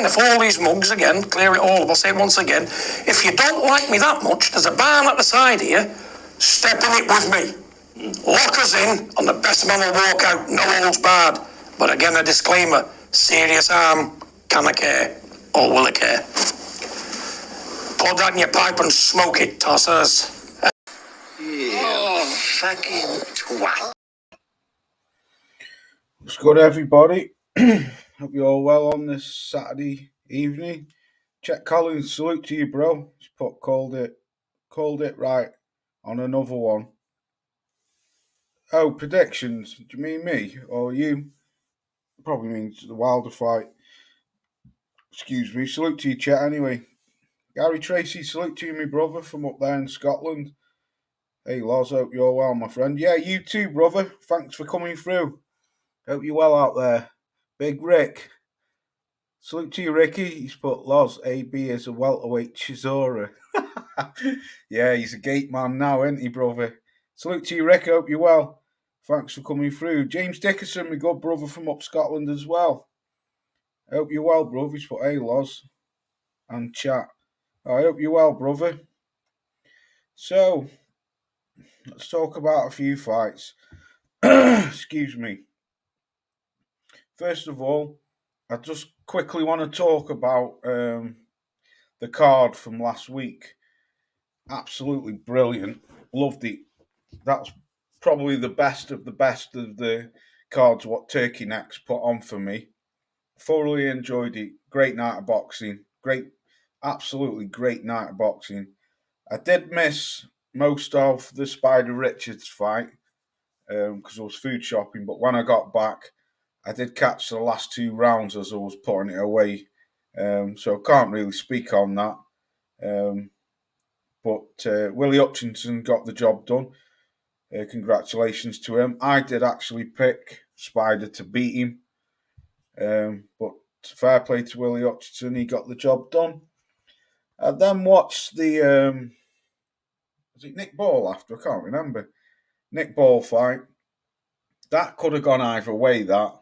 off all these mugs again, clear it all up. I'll say it once again. If you don't like me that much, there's a barn at the side here. Step in it with me. Lock us in, and the best man will walk out, no holds barred. But again, a disclaimer, serious harm, can I care, or will I care? Pour that in your pipe and smoke it, tossers. Oh, fucking twat. What's good, everybody? Hope you're all well on this Saturday evening. Chet Collins, salute to you, bro. He's called it right on another one. Oh, predictions. Do you mean me or you? Probably means the Wilder fight. Excuse me. Salute to you, Chet. Anyway, Gary Tracy, salute to you, my brother, from up there in Scotland. Hey, Loz, hope you're well, my friend. Yeah, you too, brother. Thanks for coming through. Hope you're well out there. Big Rick. Salute to you, Ricky. He's put Loz AB as a welterweight Chisora. Yeah, he's a gate man now, isn't he, brother? Salute to you, Rick. Hope you're well. Thanks for coming through. James Dickerson, my good brother from up Scotland as well. Hope you're well, brother. He's put hey, Loz and chat. I hope you're well, brother. So, let's talk about a few fights. Excuse me. First of all, I just quickly want to talk about the card from last week. Absolutely brilliant. Loved it. That's probably the best of the cards what Turkey Necks put on for me. Thoroughly enjoyed it. Great night of boxing. Absolutely great night of boxing. I did miss most of the Spider Richards fight because I was food shopping, but when I got back, I did catch the last two rounds as I was putting it away, so I can't really speak on that. But Willie Hutchinson got the job done. Congratulations to him. I did actually pick Spider to beat him, but fair play to Willie Hutchinson. He got the job done. I then watched the was it Nick Ball after? I can't remember. Nick Ball fight. That could have gone either way. That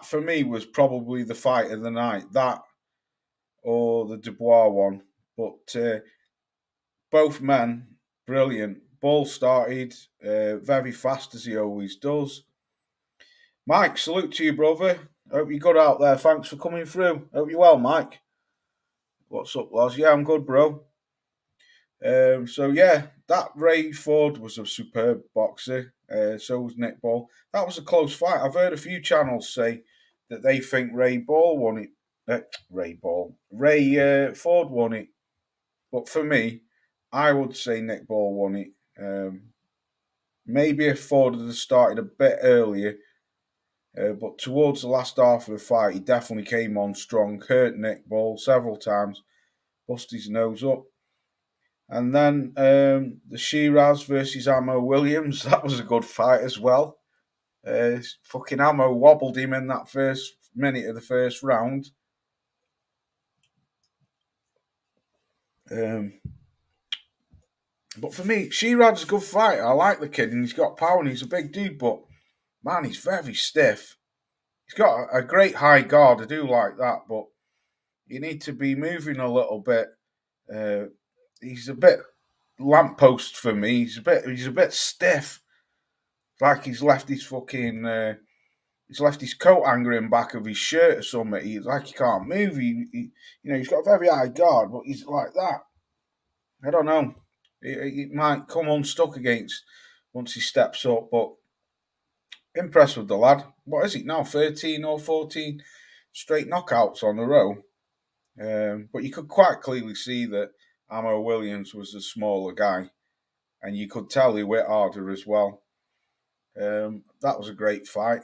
for me was probably the fight of the night. That or the Dubois one. But both men, brilliant. Ball started very fast as he always does. Mike, salute to you, brother. Hope you're good out there. Thanks for coming through. Hope you're well, Mike. What's up, Loz? Yeah, I'm good, bro. So yeah, that Ray Ford was a superb boxer. So was Nick Ball. That was a close fight. I've heard a few channels say that they think Ray Ford won it. But for me, I would say Nick Ball won it. Maybe if Ford had started a bit earlier, but towards the last half of the fight, he definitely came on strong, hurt Nick Ball several times, bust his nose up. And then the Shiraz versus Ammo Williams, that was a good fight as well. Fucking Ammo wobbled him in that first minute of the first round. But for me, Shiraz is a good fighter. I like the kid, and he's got power, and he's a big dude, but man, he's very stiff. He's got a great high guard. I do like that, but you need to be moving a little bit. He's a bit lamppost for me. He's a bit stiff. Like he's left his fucking he's left his coat hanger in back of his shirt or something. He's like he can't move. He's got a very high guard, but he's like that. I don't know. He might come unstuck against once he steps up, but impressed with the lad. What is it now? 13 or 14 straight knockouts on the row. But you could quite clearly see that Ammo Williams was a smaller guy, and you could tell he went harder as well. That was a great fight.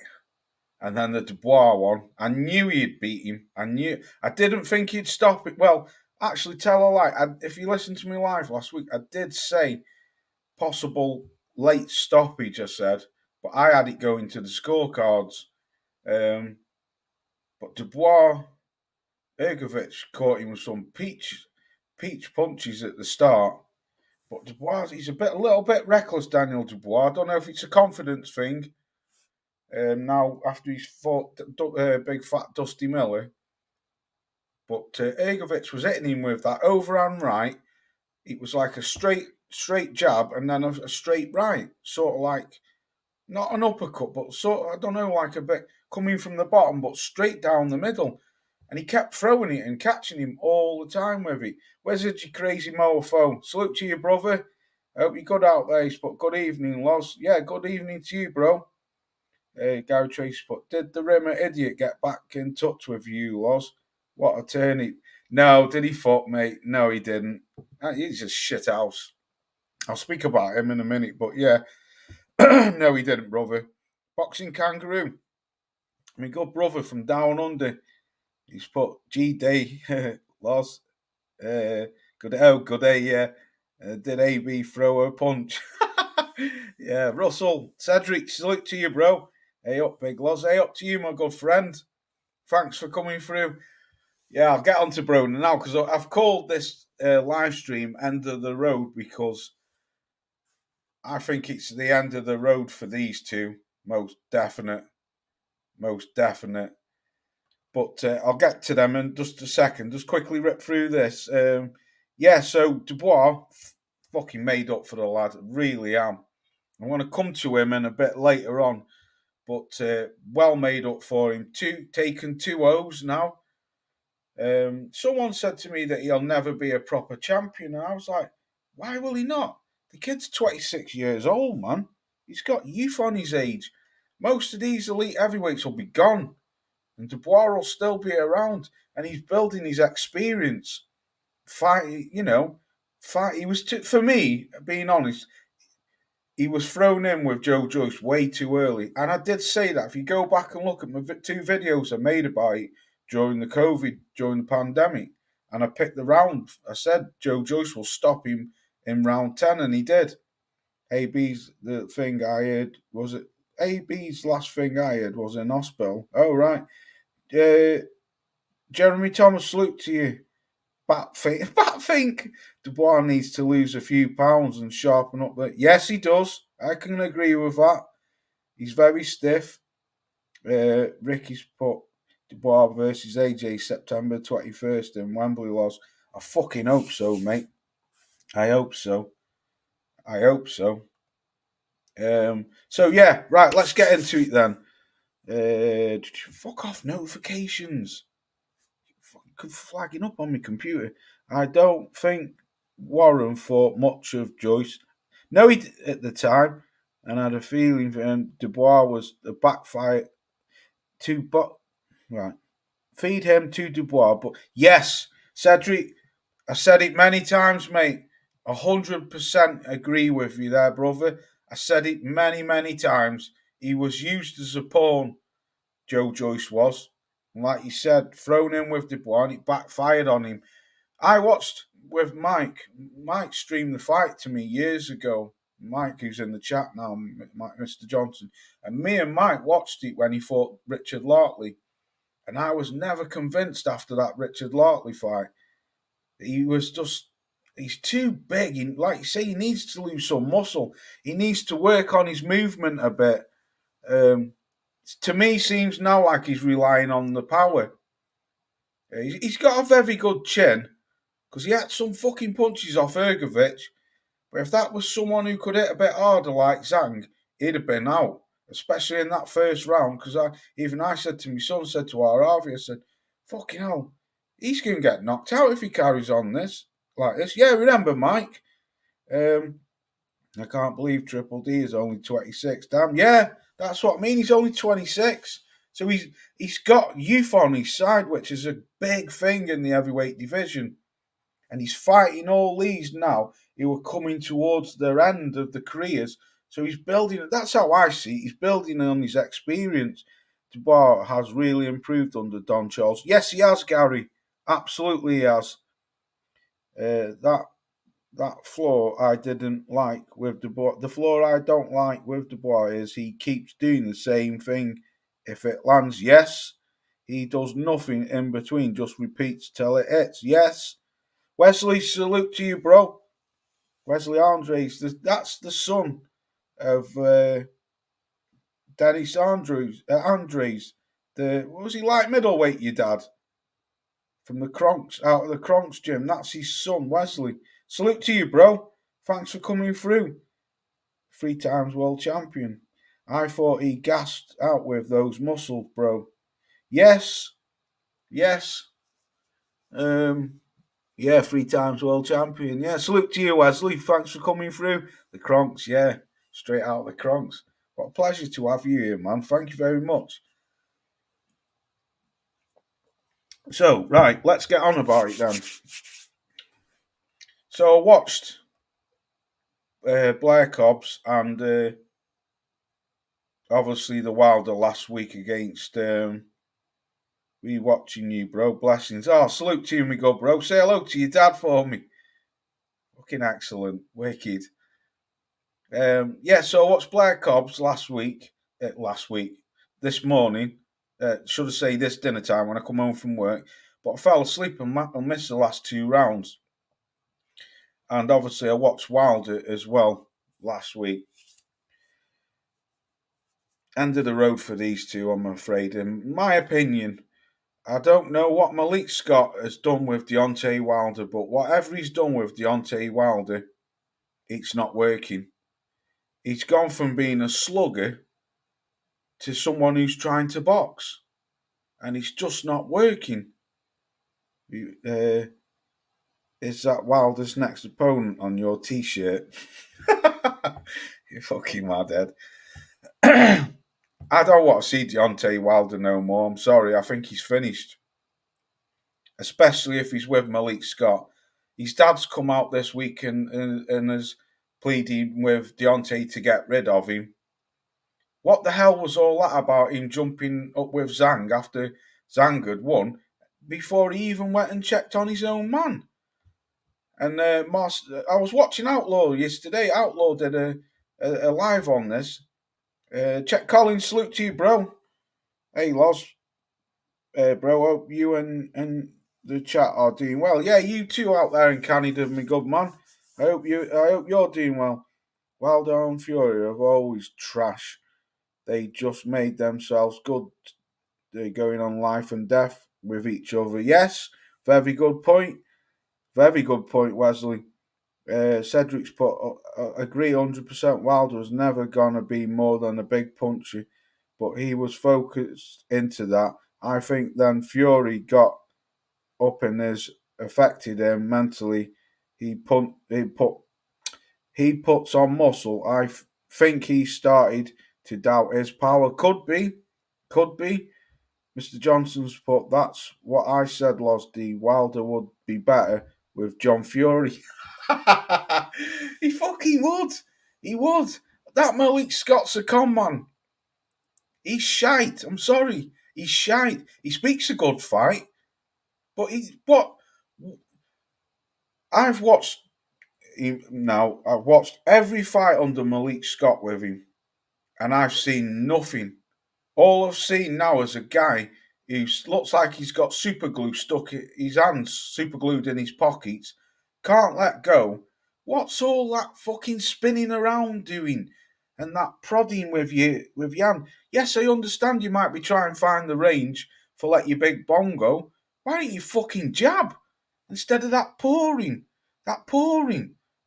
And then the Dubois one, I knew he'd beat him. I didn't think he'd stop it. Well, actually, tell a lie. If you listened to me live last week, I did say possible late stoppage, I said, but I had it going to the scorecards. But Dubois, Ergovic caught him with some peach punches at the start. But Dubois, he's a little bit reckless, Daniel Dubois. I don't know if it's a confidence thing. Now, after he's fought big fat Dusty Miller, But Ergovic was hitting him with that overhand right. It was like a straight jab and then a straight right, sort of like not an uppercut, but sort of, I don't know, like a bit coming from the bottom, but straight down the middle. And he kept throwing it and catching him all the time with it. Wizard, you crazy mofo. Salute to you, brother. Hope you're good out there. But good evening, Loz. Yeah, good evening to you, bro. Gary Trace put, did the Rimmer idiot get back in touch with you, Loz? What a turn. No, did he fuck, mate? No, he didn't. He's a shit house. I'll speak about him in a minute, but yeah. No, he didn't, brother. Boxing Kangaroo. My good brother from down under. He's put G-Day, Loz. Good day, yeah. Did AB throw a punch? Yeah, Russell, Cedric, salute to you, bro. Hey up, Big Loz. Hey up to you, my good friend. Thanks for coming through. Yeah, I'll get on to Broner now because I've called this live stream End of the Road because I think it's the end of the road for these two. Most definite. But I'll get to them in just a second. Just quickly rip through this. Yeah, so Dubois fucking made up for the lad. Really am. I want to come to him in a bit later on, but well made up for him. Taken 2 O's now. Someone said to me that he'll never be a proper champion, and I was like, why will he not? The kid's 26 years old, man. He's got youth on his age. Most of these elite heavyweights will be gone, and Dubois will still be around, and he's building his experience. Fight. He was for me, being honest, he was thrown in with Joe Joyce way too early. And I did say that. If you go back and look at my 2 videos I made about it during the pandemic, and I picked the round, I said Joe Joyce will stop him in round 10, and he did. AB's the thing I heard, was it? AB's last thing I heard was in hospital. Oh, right. Jeremy Thomas, salute to you. Bat think Dubois needs to lose a few pounds and sharpen up. Yes, he does. I can agree with that. He's very stiff. Ricky's put Dubois versus AJ September 21st in Wembley, Loz. I fucking hope so, mate. I hope so. So yeah, right, let's get into it then. Fuck off notifications. Flagging up on my computer. I don't think Warren thought much of Joyce. No, he did at the time, and I had a feeling that Dubois was a backfire right. Feed him to Dubois, but yes, Cedric, I said it many times, mate. 100% agree with you there, brother. I said it many times. He was used as a pawn, Joe Joyce was. And like you said, thrown in with Dubois and it backfired on him. I watched with Mike. Mike streamed the fight to me years ago. Mike, who's in the chat now, Mr. Johnson. And me and Mike watched it when he fought Richard Lartley. And I was never convinced after that Richard Lartley fight. He's too big. Like you say, he needs to lose some muscle. He needs to work on his movement a bit. To me, seems now like he's relying on the power. He's got a very good chin because he had some fucking punches off Ergovic. But if that was someone who could hit a bit harder like Zhang, he'd have been out, especially in that first round. Because I said to my son, said to Aravi, I said, fucking hell, he's going to get knocked out if he carries on like this. Yeah, remember, Mike? I can't believe Triple D is only 26. Damn, yeah. That's what I mean. He's only 26. So he's got youth on his side, which is a big thing in the heavyweight division. And he's fighting all these now who are coming towards their end of the careers. So he's building, that's how I see it. He's building on his experience. Dubois has really improved under Don Charles. Yes, he has, Gary. Absolutely he has. That floor I didn't like with Dubois. The floor I don't like with Dubois is he keeps doing the same thing. If it lands, yes. He does nothing in between, just repeats till it hits. Yes. Wesley, salute to you, bro. Wesley Andres, that's the son of Dennis Andres. What was he like middleweight, your dad? from the Cronks, out of the Cronks gym. That's his son, Wesley. Salute to you, bro. Thanks for coming through. 3 times world champion. I thought he gassed out with those muscles, bro. Yes. Yeah, 3 times world champion. Yeah, salute to you, Wesley. Thanks for coming through. The Cronks, yeah. Straight out of the Cronks. What a pleasure to have you here, man. Thank you very much. So, right, let's get on about it then. So I watched Blair Cobbs and obviously the Wilder last week against watching you, bro. Blessings. Oh, salute to you, me good, bro. Say hello to your dad for me. Fucking excellent. Wicked. So I watched Blair Cobbs this morning. Should I say this dinner time when I come home from work. But I fell asleep and missed the last 2 rounds. And obviously I watched Wilder as well last week. End of the road for these two, I'm afraid. In my opinion, I don't know what Malik Scott has done with Deontay Wilder, but whatever he's done with Deontay Wilder, it's not working. He's gone from being a slugger to someone who's trying to box. And it's just not working. Is that Wilder's next opponent on your t-shirt? You fucking madhead. I don't want to see Deontay Wilder no more. I'm sorry. I think he's finished. Especially if he's with Malik Scott. His dad's come out this week and has pleaded with Deontay to get rid of him. What the hell was all that about him jumping up with Zhang after Zhang had won before he even went and checked on his own man? And I was watching Outlaw yesterday. Outlaw did a live on this. Check Collins, salute to you, bro. Hey, Loz. Bro, hope you and the chat are doing well. Yeah, you too out there in Canada, my good man. I hope you're doing well. Wilder and Fury are always trash. They just made themselves good. They're going on life and death with each other. Yes, very good point. Very good point, Wesley. Cedric's put, agree 100%. Wilder was never going to be more than a big puncher, but he was focused into that. I think then Fury got up and has affected him mentally. He puts on muscle. I think he started to doubt his power. Could be. Mr. Johnson's put, that's what I said, Losdy. Wilder would be better with John Fury. He fucking would. He would. That Malik Scott's a con man. He's shite. I'm sorry. He's shite. He speaks a good fight. But I've watched every fight under Malik Scott with him. And I've seen nothing. All I've seen now is a guy who looks like he's got super glue stuck in his hands, super glued in his pockets, can't let go. What's all that fucking spinning around doing? And that prodding with your hand? Yes, I understand you might be trying to find the range for let your big bong go. Why don't you fucking jab? Instead of that pouring.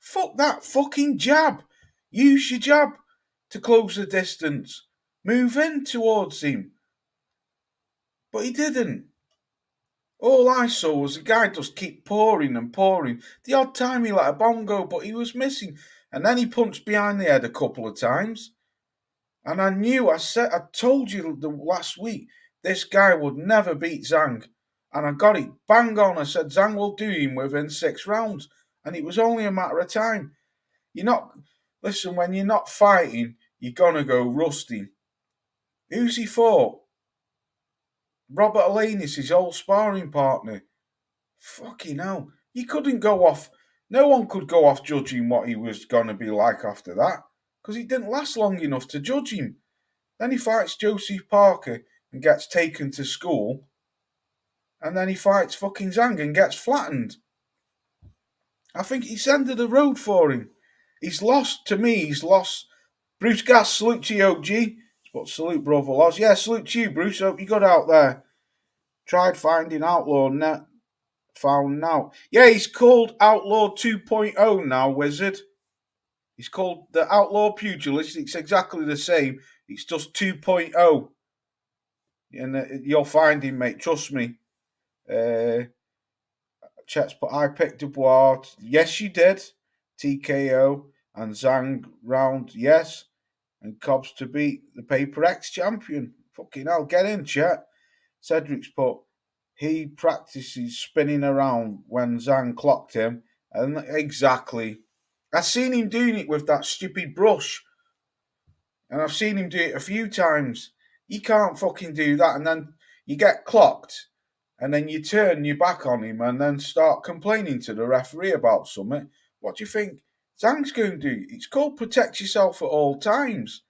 Fuck that fucking jab. Use your jab to close the distance. Move in towards him. But he didn't. All I saw was the guy just keep pouring and pouring. The odd time he let a bomb go, but he was missing. And then he punched behind the head a couple of times. And I told you the last week, this guy would never beat Zhang. And I got it bang on. I said Zhang will do him within 6 rounds. And it was only a matter of time. When you're not fighting, you're going to go rusty. Who's he for? Robert Alanis, his old sparring partner. Fucking hell. You couldn't go off. No one could go off judging what he was going to be like after that. Because he didn't last long enough to judge him. Then he fights Joseph Parker and gets taken to school. And then he fights fucking Zhang and gets flattened. I think it's the end of the road for him. He's lost. Bruce Gas, salute to you, OG. But salute, brother Loz. Yeah, salute to you, Bruce. Hope you got out there. Tried finding Outlaw found now. Yeah, he's called Outlaw 2.0 now, Wizard. He's called the Outlaw Pugilist. It's exactly the same. It's just 2.0. And you'll find him, mate. Trust me. Chet's put, I picked Dubois. Yes, you did. TKO and Zhang round. Yes. And Cobbs to beat the Paper X champion. Fucking hell, get in, Chet. Cedric's put, he practices spinning around when Zhang clocked him. And exactly. I've seen him doing it with that stupid brush. And I've seen him do it a few times. You can't fucking do that. And then you get clocked. And then you turn your back on him and then start complaining to the referee about something. What do you think Zhang's going to do? It's called protect yourself at all times.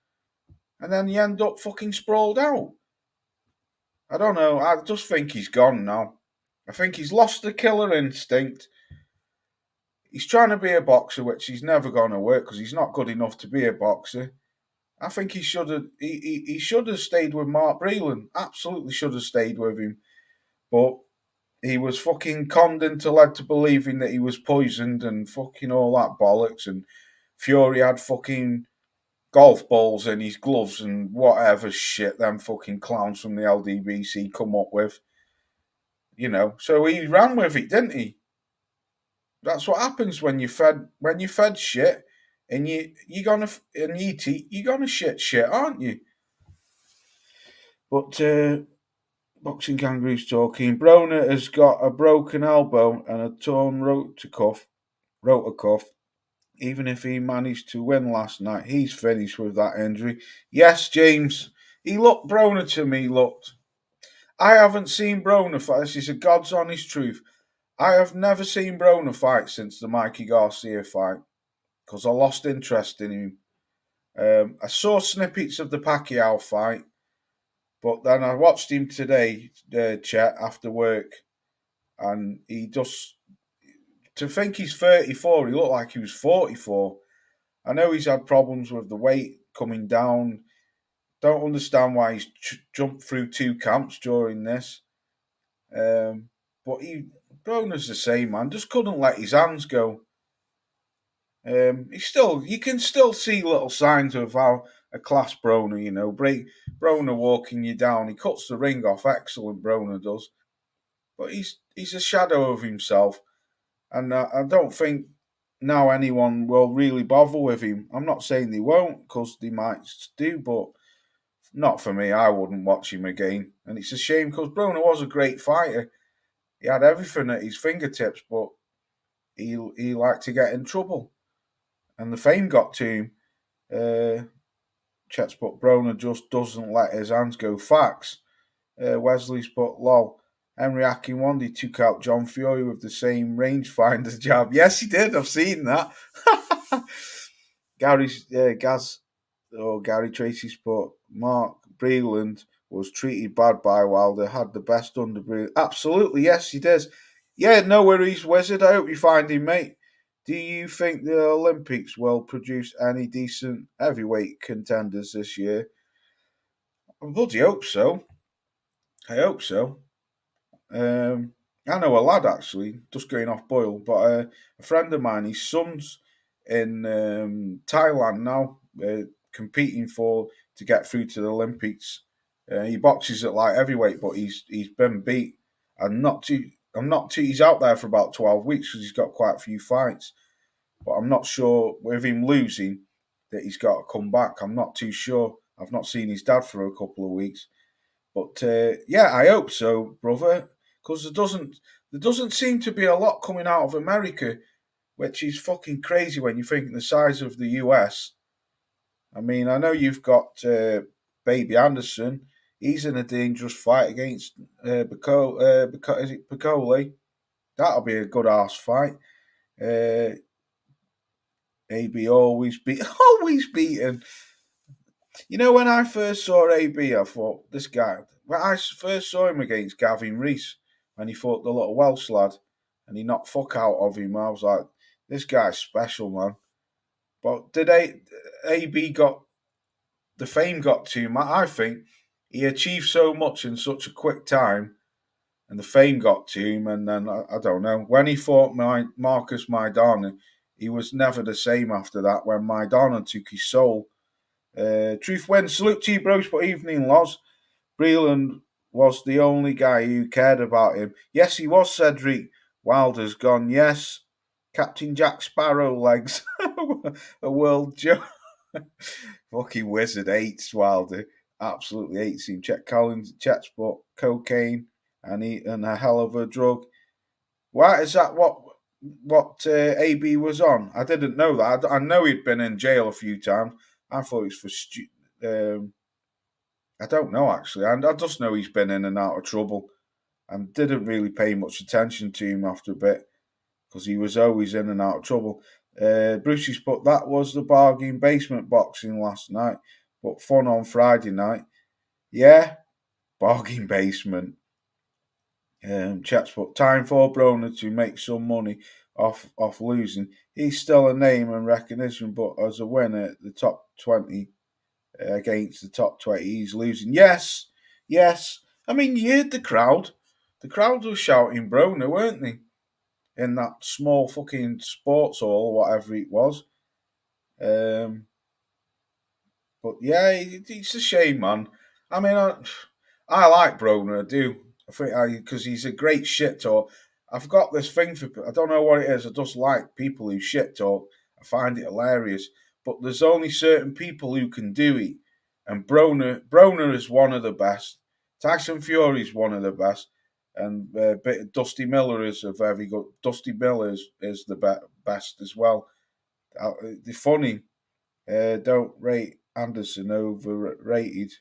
And then you end up fucking sprawled out. I don't know. I just think he's gone now. I think he's lost the killer instinct. He's trying to be a boxer, which he's never going to work because he's not good enough to be a boxer. I think he should have he should have stayed with Mark Breland. Absolutely should have stayed with him. But he was fucking conned into led to believing that he was poisoned and fucking all that bollocks. And Fury had fucking golf balls in his gloves and whatever shit them fucking clowns from the LDBC come up with. You know, so he ran with it, didn't he? That's what happens when you fed shit and you're gonna shit, aren't you? But Boxing Kangaroo's talking. Broner has got a broken elbow and a torn rotator cuff. Even if he managed to win last night, he's finished with that injury. Yes, James. Broner to me looked. I haven't seen Broner fight. This is a God's honest truth. I have never seen Broner fight since the Mikey Garcia fight because I lost interest in him. I saw snippets of the Pacquiao fight, but then I watched him today, Chet, after work, and he just, to think he's 34, he looked like he was 44. I know he's had problems with the weight coming down. Don't understand why he's jumped through two camps during this. But Broner's the same, man. Just couldn't let his hands go. You can still see little signs of how a class Broner, you know, Broner walking you down. He cuts the ring off, excellent Broner does. But he's a shadow of himself. And I don't think now anyone will really bother with him. I'm not saying they won't, because they might do, but not for me. I wouldn't watch him again. And it's a shame, because Broner was a great fighter. He had everything at his fingertips, but he liked to get in trouble. And the fame got to him. Chet's put, Broner just doesn't let his hands go. Facts. Wesley's put, lol. Henry Akinwande took out John Fury with the same rangefinder jab. Yes, he did. I've seen that. Gary Tracy's put, Mark Breland was treated bad by Wilder, had the best underbreath. Absolutely, yes, he does. Yeah, no worries, Wizard. I hope you find him, mate. Do you think the Olympics will produce any decent heavyweight contenders this year? I bloody hope so. I hope so. I know a lad actually, just going off boil, but a friend of mine, his son's in Thailand now, competing to get through to the Olympics. He boxes at light heavyweight, but he's been beat, and he's out there for about 12 weeks because he's got quite a few fights. But I'm not sure with him losing that he's got to come back. I'm not too sure. I've not seen his dad for a couple of weeks. But yeah, I hope so, brother, because there doesn't seem to be a lot coming out of America, which is fucking crazy when you think the size of the US. I mean, I know you've got Baby Anderson. He's in a dangerous fight against Piccoli. That'll be a good ass fight. AB always beaten. You know, when I first saw AB, I thought, this guy... When I first saw him against Gavin Rees, when he fought the little Welsh lad, and he knocked fuck out of him, I was like, this guy's special, man. But AB got... The fame got to him. I think he achieved so much in such a quick time, and the fame got to him, and then I don't know. When he fought Marcus Maidana, he was never the same after that. When Maidana took his soul. Truth wins. Salute to you, bros. But evening, Loz. Breland was the only guy who cared about him. Yes, he was. Cedric Wilder's gone. Yes, Captain Jack Sparrow legs. A world joke. Fucking wizard hates Wilder. Absolutely hates him. Chet Collins, Chet's but cocaine and a hell of a drug. Why is that? What AB was on? I didn't know that. I know he'd been in jail a few times. I thought it was for I don't know actually. I just know he's been in and out of trouble, and didn't really pay much attention to him after a bit because he was always in and out of trouble. Brucey's put that was the bargain basement boxing last night, but fun on Friday night. Yeah, bargain basement. Chat's put time for Broner to make some money off losing. He's still a name and recognition, but as a winner, the top 20 against the top 20, he's losing. Yes. I mean, you heard the crowd. The crowd was shouting Broner, weren't they? In that small fucking sports hall, or whatever it was. But yeah, it's a shame, man. I mean, I like Broner, I do. I think because he's a great shit talk. I've got this thing for, I don't know what it is. I just like people who shit talk. I find it hilarious. But there's only certain people who can do it. And Broner is one of the best. Tyson Fury is one of the best. And Dusty Miller is a very good. Dusty Miller is the best as well. They're funny. Don't rate Anderson overrated.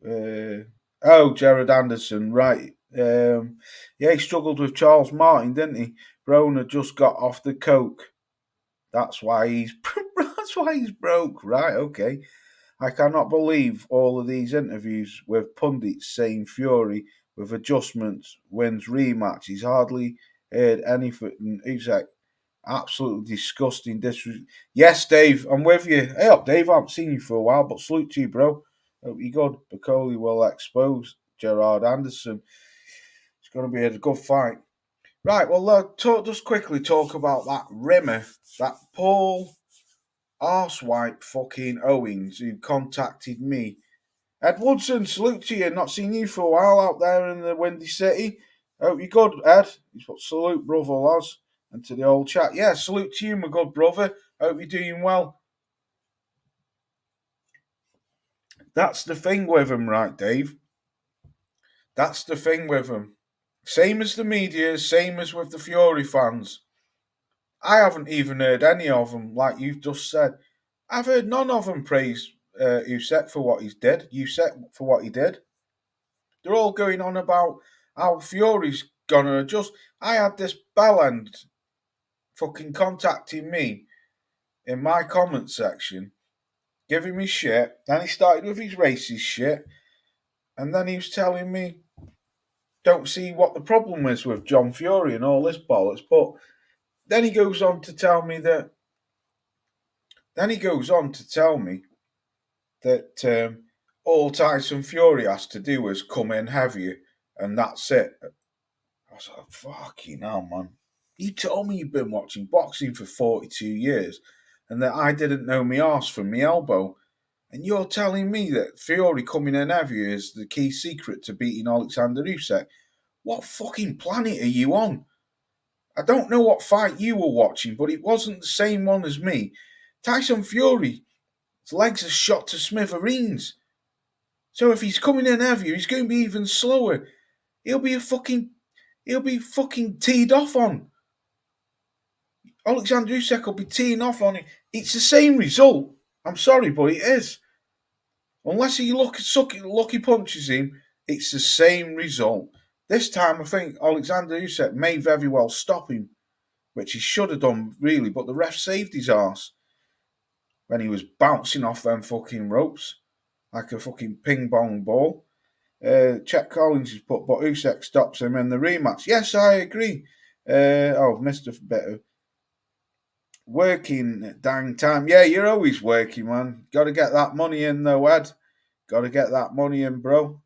Jared Anderson, right. Yeah, he struggled with Charles Martin, didn't he? Broner just got off the coke. That's why he's broke. Right, okay. I cannot believe all of these interviews with pundits saying Fury with adjustments wins rematch. He's hardly heard anything. Usyk, absolutely disgusting. Yes, Dave, I'm with you. Hey up, Dave. I haven't seen you for a while, but salute to you, bro. Hope you're good. Bacoli will expose Gerard Anderson. It's going to be a good fight. Right, well, just quickly talk about that Rimmer, that Paul arsewipe fucking Owens who contacted me. Ed Woodson, salute to you. Not seen you for a while out there in the Windy City. Hope you're good, Ed. He's put salute, brother Loz, and to the old chat. Yeah, salute to you, my good brother. Hope you're doing well. That's the thing with him, right, Dave? That's the thing with him. Same as the media, same as with the Fury fans. I haven't even heard any of them, like you've just said. I've heard none of them praise Usyk for what he did. They're all going on about how Fury's gonna adjust. I had this bellend fucking contacting me in my comment section, giving me shit. Then he started with his racist shit, and then he was telling me, don't see what the problem is with John Fury and all this bollocks. But then he goes on to tell me that. All Tyson Fury has to do is come in heavier, and that's it. I was like, fucking hell, man. You told me you've been watching boxing for 42 years and that I didn't know my arse from my elbow. And you're telling me that Fury coming in heavier is the key secret to beating Alexander Usyk. What fucking planet are you on? I don't know what fight you were watching, but it wasn't the same one as me. Tyson Fury, his legs are shot to smithereens. So if he's coming in heavier, he's going to be even slower. He'll be fucking teed off on. Alexander Usyk will be teeing off on it. It's the same result. I'm sorry, but it is. Unless he lucky punches him, it's the same result. This time, I think Alexander Usyk may very well stop him, which he should have done, really, but the ref saved his arse when he was bouncing off them fucking ropes like a fucking ping-pong ball. Chet Collins has put, but Usyk stops him in the rematch. Yes, I agree. Mr. Better. Working dang time. Yeah, you're always working, man. Got to get that money in, though, Ed. Got to get that money in, bro.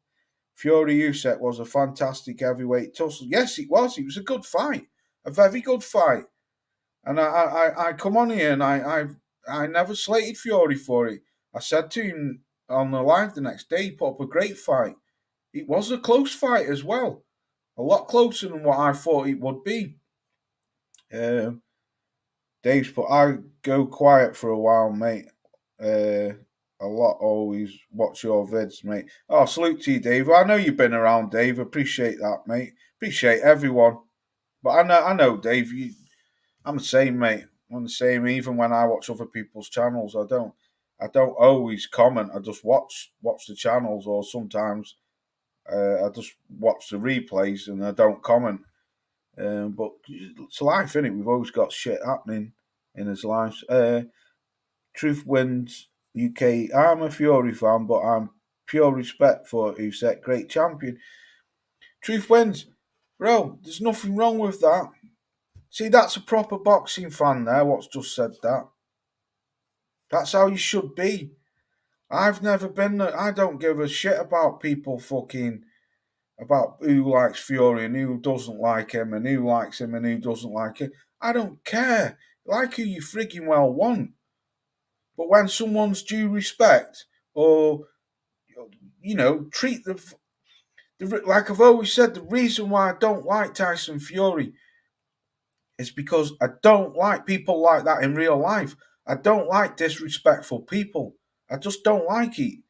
Fury Usyk was a fantastic heavyweight tussle. Yes, it was. It was a good fight, a very good fight. And I come on here and I never slated Fury for it. I said to him on the live the next day, he put up a great fight. It was a close fight as well, a lot closer than what I thought it would be. Dave's put, I go quiet for a while, mate. A lot always watch your vids, mate. Oh, salute to you, Dave. I know you've been around, Dave. Appreciate that, mate. Appreciate everyone. But I know, Dave. I'm the same, mate. I'm the same. Even when I watch other people's channels, I don't always comment. I just watch the channels, or sometimes I just watch the replays and I don't comment. But it's life, innit? We've always got shit happening in his lives. Truth wins. UK. I'm a Fury fan, but I'm pure respect for Usyk. Great champion. Truth wins. Bro, there's nothing wrong with that. See, that's a proper boxing fan there, what's just said that. That's how you should be. I've never been there. I don't give a shit about people fucking, about who likes Fury and who doesn't like him and who likes him and who doesn't like him. I don't care. Like who you frigging well want. But when someone's due respect, or, you know, treat the like I've always said, the reason why I don't like Tyson Fury is because I don't like people like that in real life. I don't like disrespectful people. I just don't like it.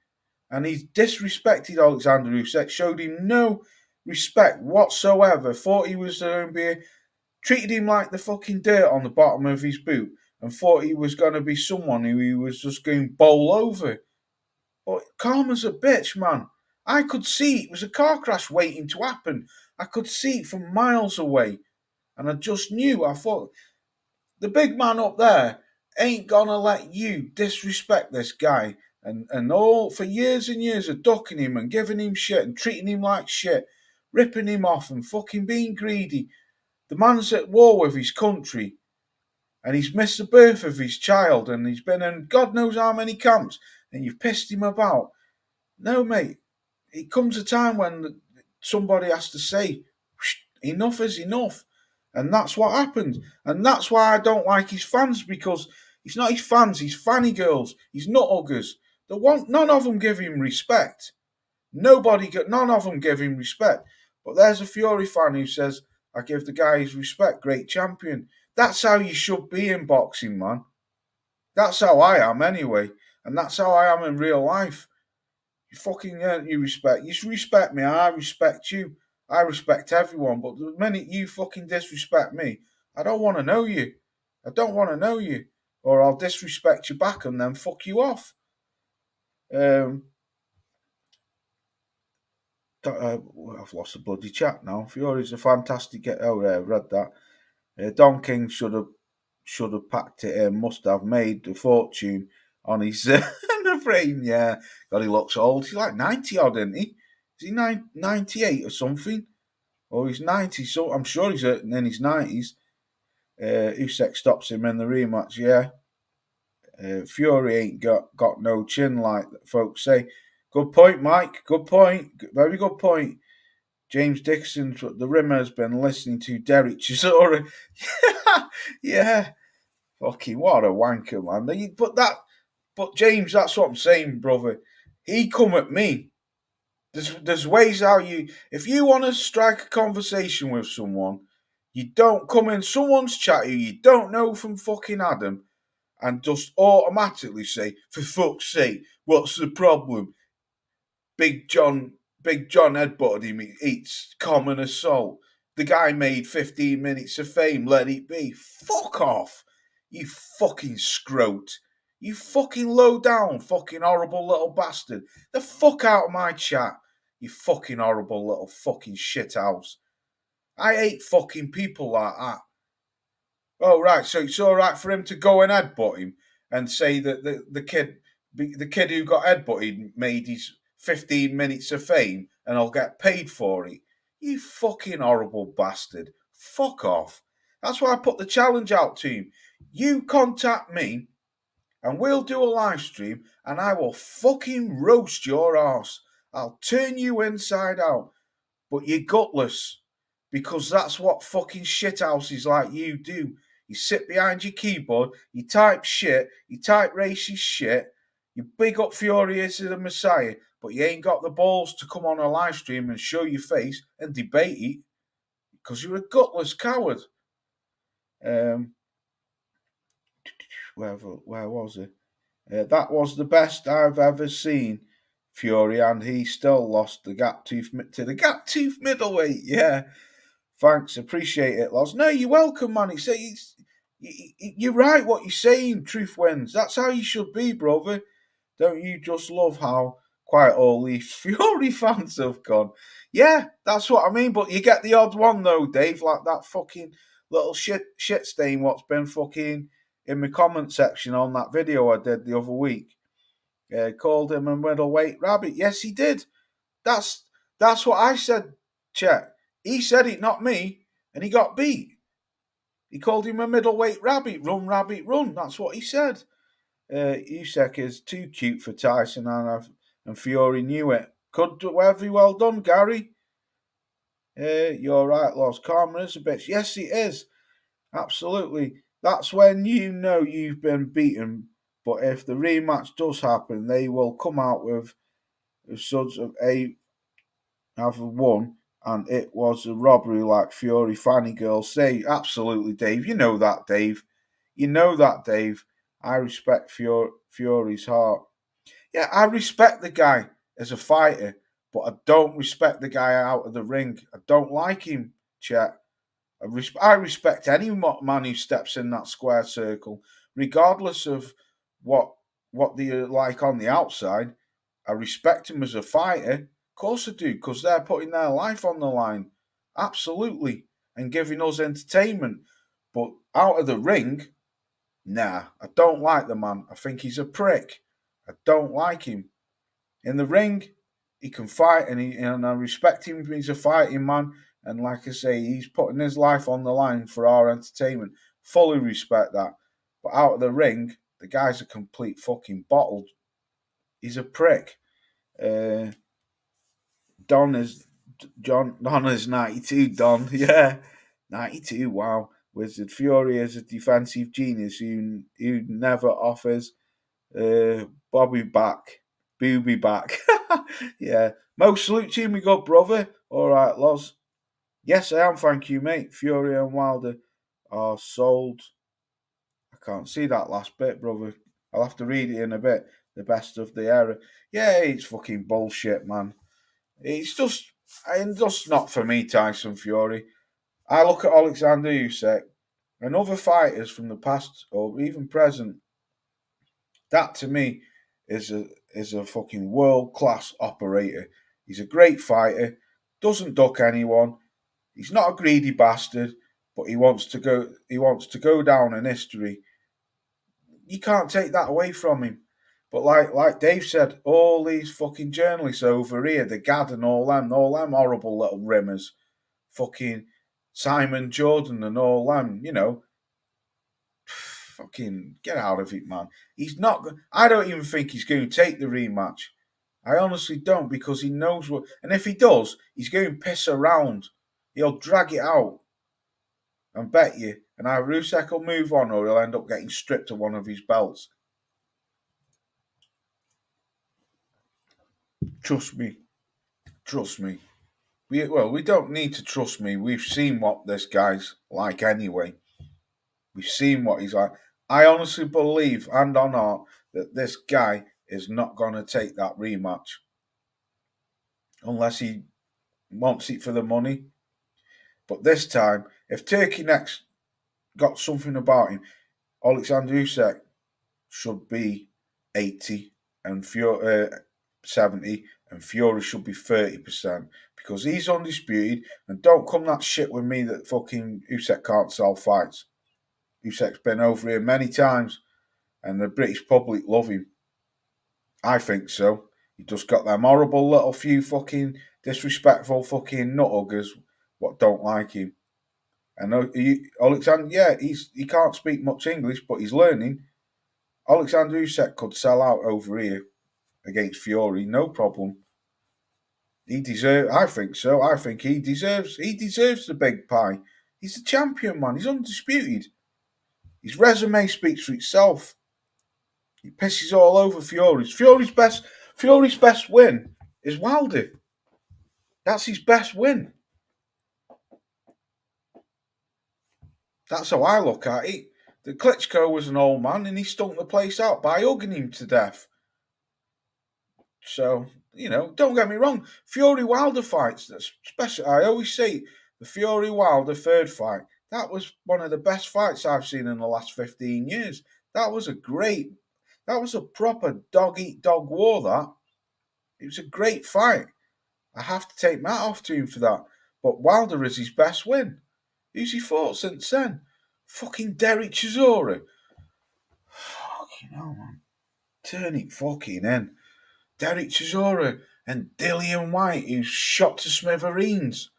And he's disrespected Alexander Usyk, showed him no respect whatsoever, thought he was the NBA, treated him like the fucking dirt on the bottom of his boot, and thought he was going to be someone who he was just going to bowl over. But calm as a bitch, man. I could see it was a car crash waiting to happen. I could see it from miles away. And I just knew. I thought, the big man up there ain't gonna let you disrespect this guy. And all for years and years of ducking him and giving him shit and treating him like shit, ripping him off and fucking being greedy. The man's at war with his country. And he's missed the birth of his child, and he's been in God knows how many camps, and you've pissed him about. No, mate. It comes a time when somebody has to say, enough is enough. And that's what happened. And that's why I don't like his fans, because he's not his fans, he's fanny girls, he's nut huggers. None of them give him respect. None of them give him respect. But there's a Fury fan who says, I give the guy his respect, great champion. That's how you should be in boxing, man. That's how I am anyway. And that's how I am in real life. You fucking earn your respect. You respect me, I respect you. I respect everyone. But the minute you fucking disrespect me, I don't want to know you. I don't want to know you. Or I'll disrespect you back and then fuck you off. I've lost the bloody chat now. Fury's a fantastic. Oh, yeah, I've read that. Don King should have packed it in. Must have made a fortune on his frame. Yeah, God, he looks old. He's like 90 odd, isn't he? Is he 98 or something? Or he's 90. So I'm sure he's in his 90s. Usyk stops him in the rematch. Yeah. Fury ain't got no chin, like folks say. Good point, Mike. Good point. Very good point. James Dixon, the Rimmer's been listening to Derek Chisora. Yeah. Fucking what a wanker, man. But James, that's what I'm saying, brother. He come at me. There's ways how if you want to strike a conversation with someone, you don't come in someone's chat who you don't know from fucking Adam and just automatically say, for fuck's sake, what's the problem? Big John headbutted him, eats common assault. The guy made 15 minutes of fame, let it be. Fuck off, you fucking scrote. You fucking low down, fucking horrible little bastard. The fuck out of my chat, you fucking horrible little fucking shithouse. I hate fucking people like that. Oh, right, so it's all right for him to go and headbutt him and say that the kid who got headbutted made his 15 minutes of fame and I'll get paid for it. You fucking horrible bastard. Fuck off. That's why I put the challenge out to him. You contact me and we'll do a live stream and I will fucking roast your ass. I'll turn you inside out. But you're gutless. Because that's what fucking shithouses like you do. You sit behind your keyboard, you type shit, you type racist shit, you big up Fury as the Messiah, but you ain't got the balls to come on a live stream and show your face and debate it because you're a gutless coward. Where was it? That was the best I've ever seen, Fury, and he still lost the gap tooth to the gap tooth middleweight. Yeah, thanks, appreciate it, Loz. No, you're welcome, man. You're right. What you're saying, truth wins. That's how you should be, brother. Don't you just love how quite all these Fury fans have gone? Yeah, that's what I mean. But you get the odd one though, Dave, like that fucking little shit stain what's been fucking in my comment section on that video I did the other week. Called him a middleweight rabbit. Yes, he did. That's what I said, Chet. He said it, not me, and he got beat. He called him a middleweight rabbit. Run, rabbit, run. That's what he said. Usyk is too cute for Tyson, and Fury knew it. Very well done, Gary. You're right, Loz. Karma is a bitch. Yes, it is. Absolutely. That's when you know you've been beaten. But if the rematch does happen, they will come out with such of have won, and it was a robbery like Fury fanny girls say. Absolutely, Dave. You know that, Dave. You know that, Dave. I respect Fury's heart. Yeah, I respect the guy as a fighter, but I don't respect the guy out of the ring. I don't like him, Chet. I respect any man who steps in that square circle, regardless of what they're like on the outside. I respect him as a fighter. Of course I do, because they're putting their life on the line. Absolutely. And giving us entertainment. But out of the ring, nah, I don't like the man. I think he's a prick. I don't like him. In the ring, he can fight, and I respect him. He's a fighting man, and like I say, he's putting his life on the line for our entertainment. Fully respect that. But out of the ring, the guy's a complete fucking bottle. He's a prick. Don is 92. Don, yeah, 92. Wow. Wizard Fury is a defensive genius who never offers Bobby back. Booby back. Yeah. Mo, salute to you, my good brother. All right, Loz. Yes, I am, thank you, mate. Fury and Wilder are sold. I can't see that last bit, brother. I'll have to read it in a bit. The best of the era. Yeah, it's fucking bullshit, man. It's just not for me, Tyson Fury. I look at Alexander Usyk and other fighters from the past or even present. That to me is a fucking world class operator. He's a great fighter, doesn't duck anyone. He's not a greedy bastard, but he wants to go down in history. You can't take that away from him. But like Dave said, all these fucking journalists over here, the Gad and all them horrible little rimmers, fucking Simon Jordan and all them, fucking get out of it, man. He's not. I don't even think he's going to take the rematch. I honestly don't, because he knows what. And if he does, he's going to piss around. He'll drag it out. And bet you. And either Usyk will move on, or he'll end up getting stripped of one of his belts. Trust me. We don't need to trust me. We've seen what this guy's like anyway. We've seen what he's like. I honestly believe, hand on heart, that this guy is not going to take that rematch. Unless he wants it for the money. But this time, if Turkey Neck's got something about him, Alexander Usyk should be 80 and 70, and Fury should be 30%, because he's undisputed. And don't come that shit with me that fucking Usyk can't sell fights. Usyk's been over here many times, and the British public love him. I think so. He just got them horrible little few fucking disrespectful fucking nuthuggers what don't like him. And Alexander, yeah, he can't speak much English, but he's learning. Alexander Usyk could sell out over here against Fury, no problem. I think so. I think he deserves the big pie. He's the champion, man. He's undisputed. His resume speaks for itself. He pisses all over Fury's. Fury's best win is Wilder. That's his best win. That's how I look at it. The Klitschko was an old man and he stunk the place out by hugging him to death. So, don't get me wrong. Fury Wilder fights, especially, I always say, the Fury Wilder third fight, that was one of the best fights I've seen in the last 15 years. That was a proper dog eat dog war, that. It was a great fight. I have to take my hat off to him for that. But Wilder is his best win. Who's he fought since then? Fucking Derek Chisora. Fucking hell, man. Turn it fucking in. Derek Chisora and Dillian White, who's shot to smithereens,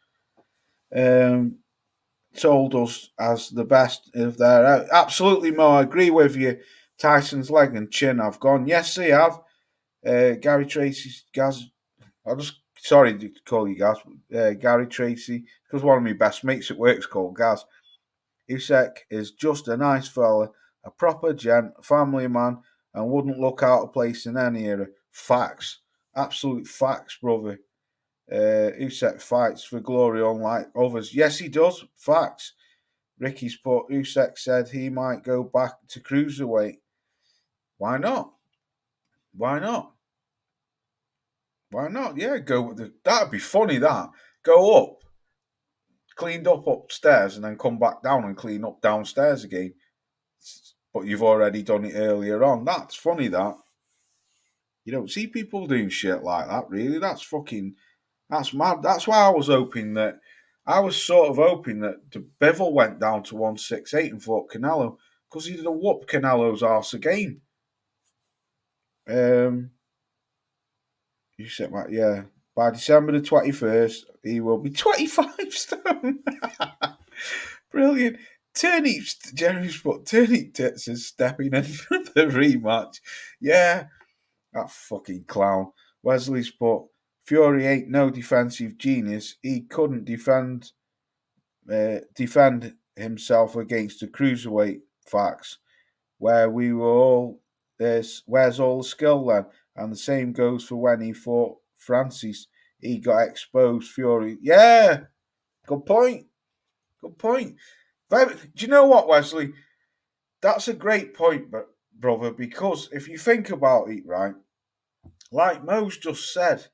told us as the best of their. Absolutely, Mo, I agree with you. Tyson's leg and chin have gone. Yes, they have. Gary Tracy's Gaz. Sorry to call you Gaz. Gary Tracy, because one of my best mates at work's called Gaz. Usyk is just a nice fella, a proper gent, a family man, and wouldn't look out of place in any era. Facts. Absolute facts, brother. Usyk fights for glory unlike others. Yes, he does. Facts. Ricky's put, Usyk said he might go back to cruiserweight. Why not? Why not? Why not? Yeah, that'd be funny, that. Go up, cleaned up upstairs, and then come back down and clean up downstairs again. But you've already done it earlier on. That's funny, that. You don't see people doing shit like that, really. That's mad. That's why I was hoping that the Bivol went down to 168 and fought Canelo, because he'd have whooped Canelo's arse again. You said, yeah. By December the 21st, he will be 25 stone. Brilliant. Jerry's put Turnip Tits is stepping in for the rematch. Yeah, that fucking clown. Wesley's put Fury ain't no defensive genius. He couldn't defend himself against the cruiserweight. Facts. Where we were all, where's all the skill then? And the same goes for when he fought Francis. He got exposed. Fury. Yeah, good point. Good point. Do you know what, Wesley? That's a great point, brother, because if you think about it, right, like Mo's just said,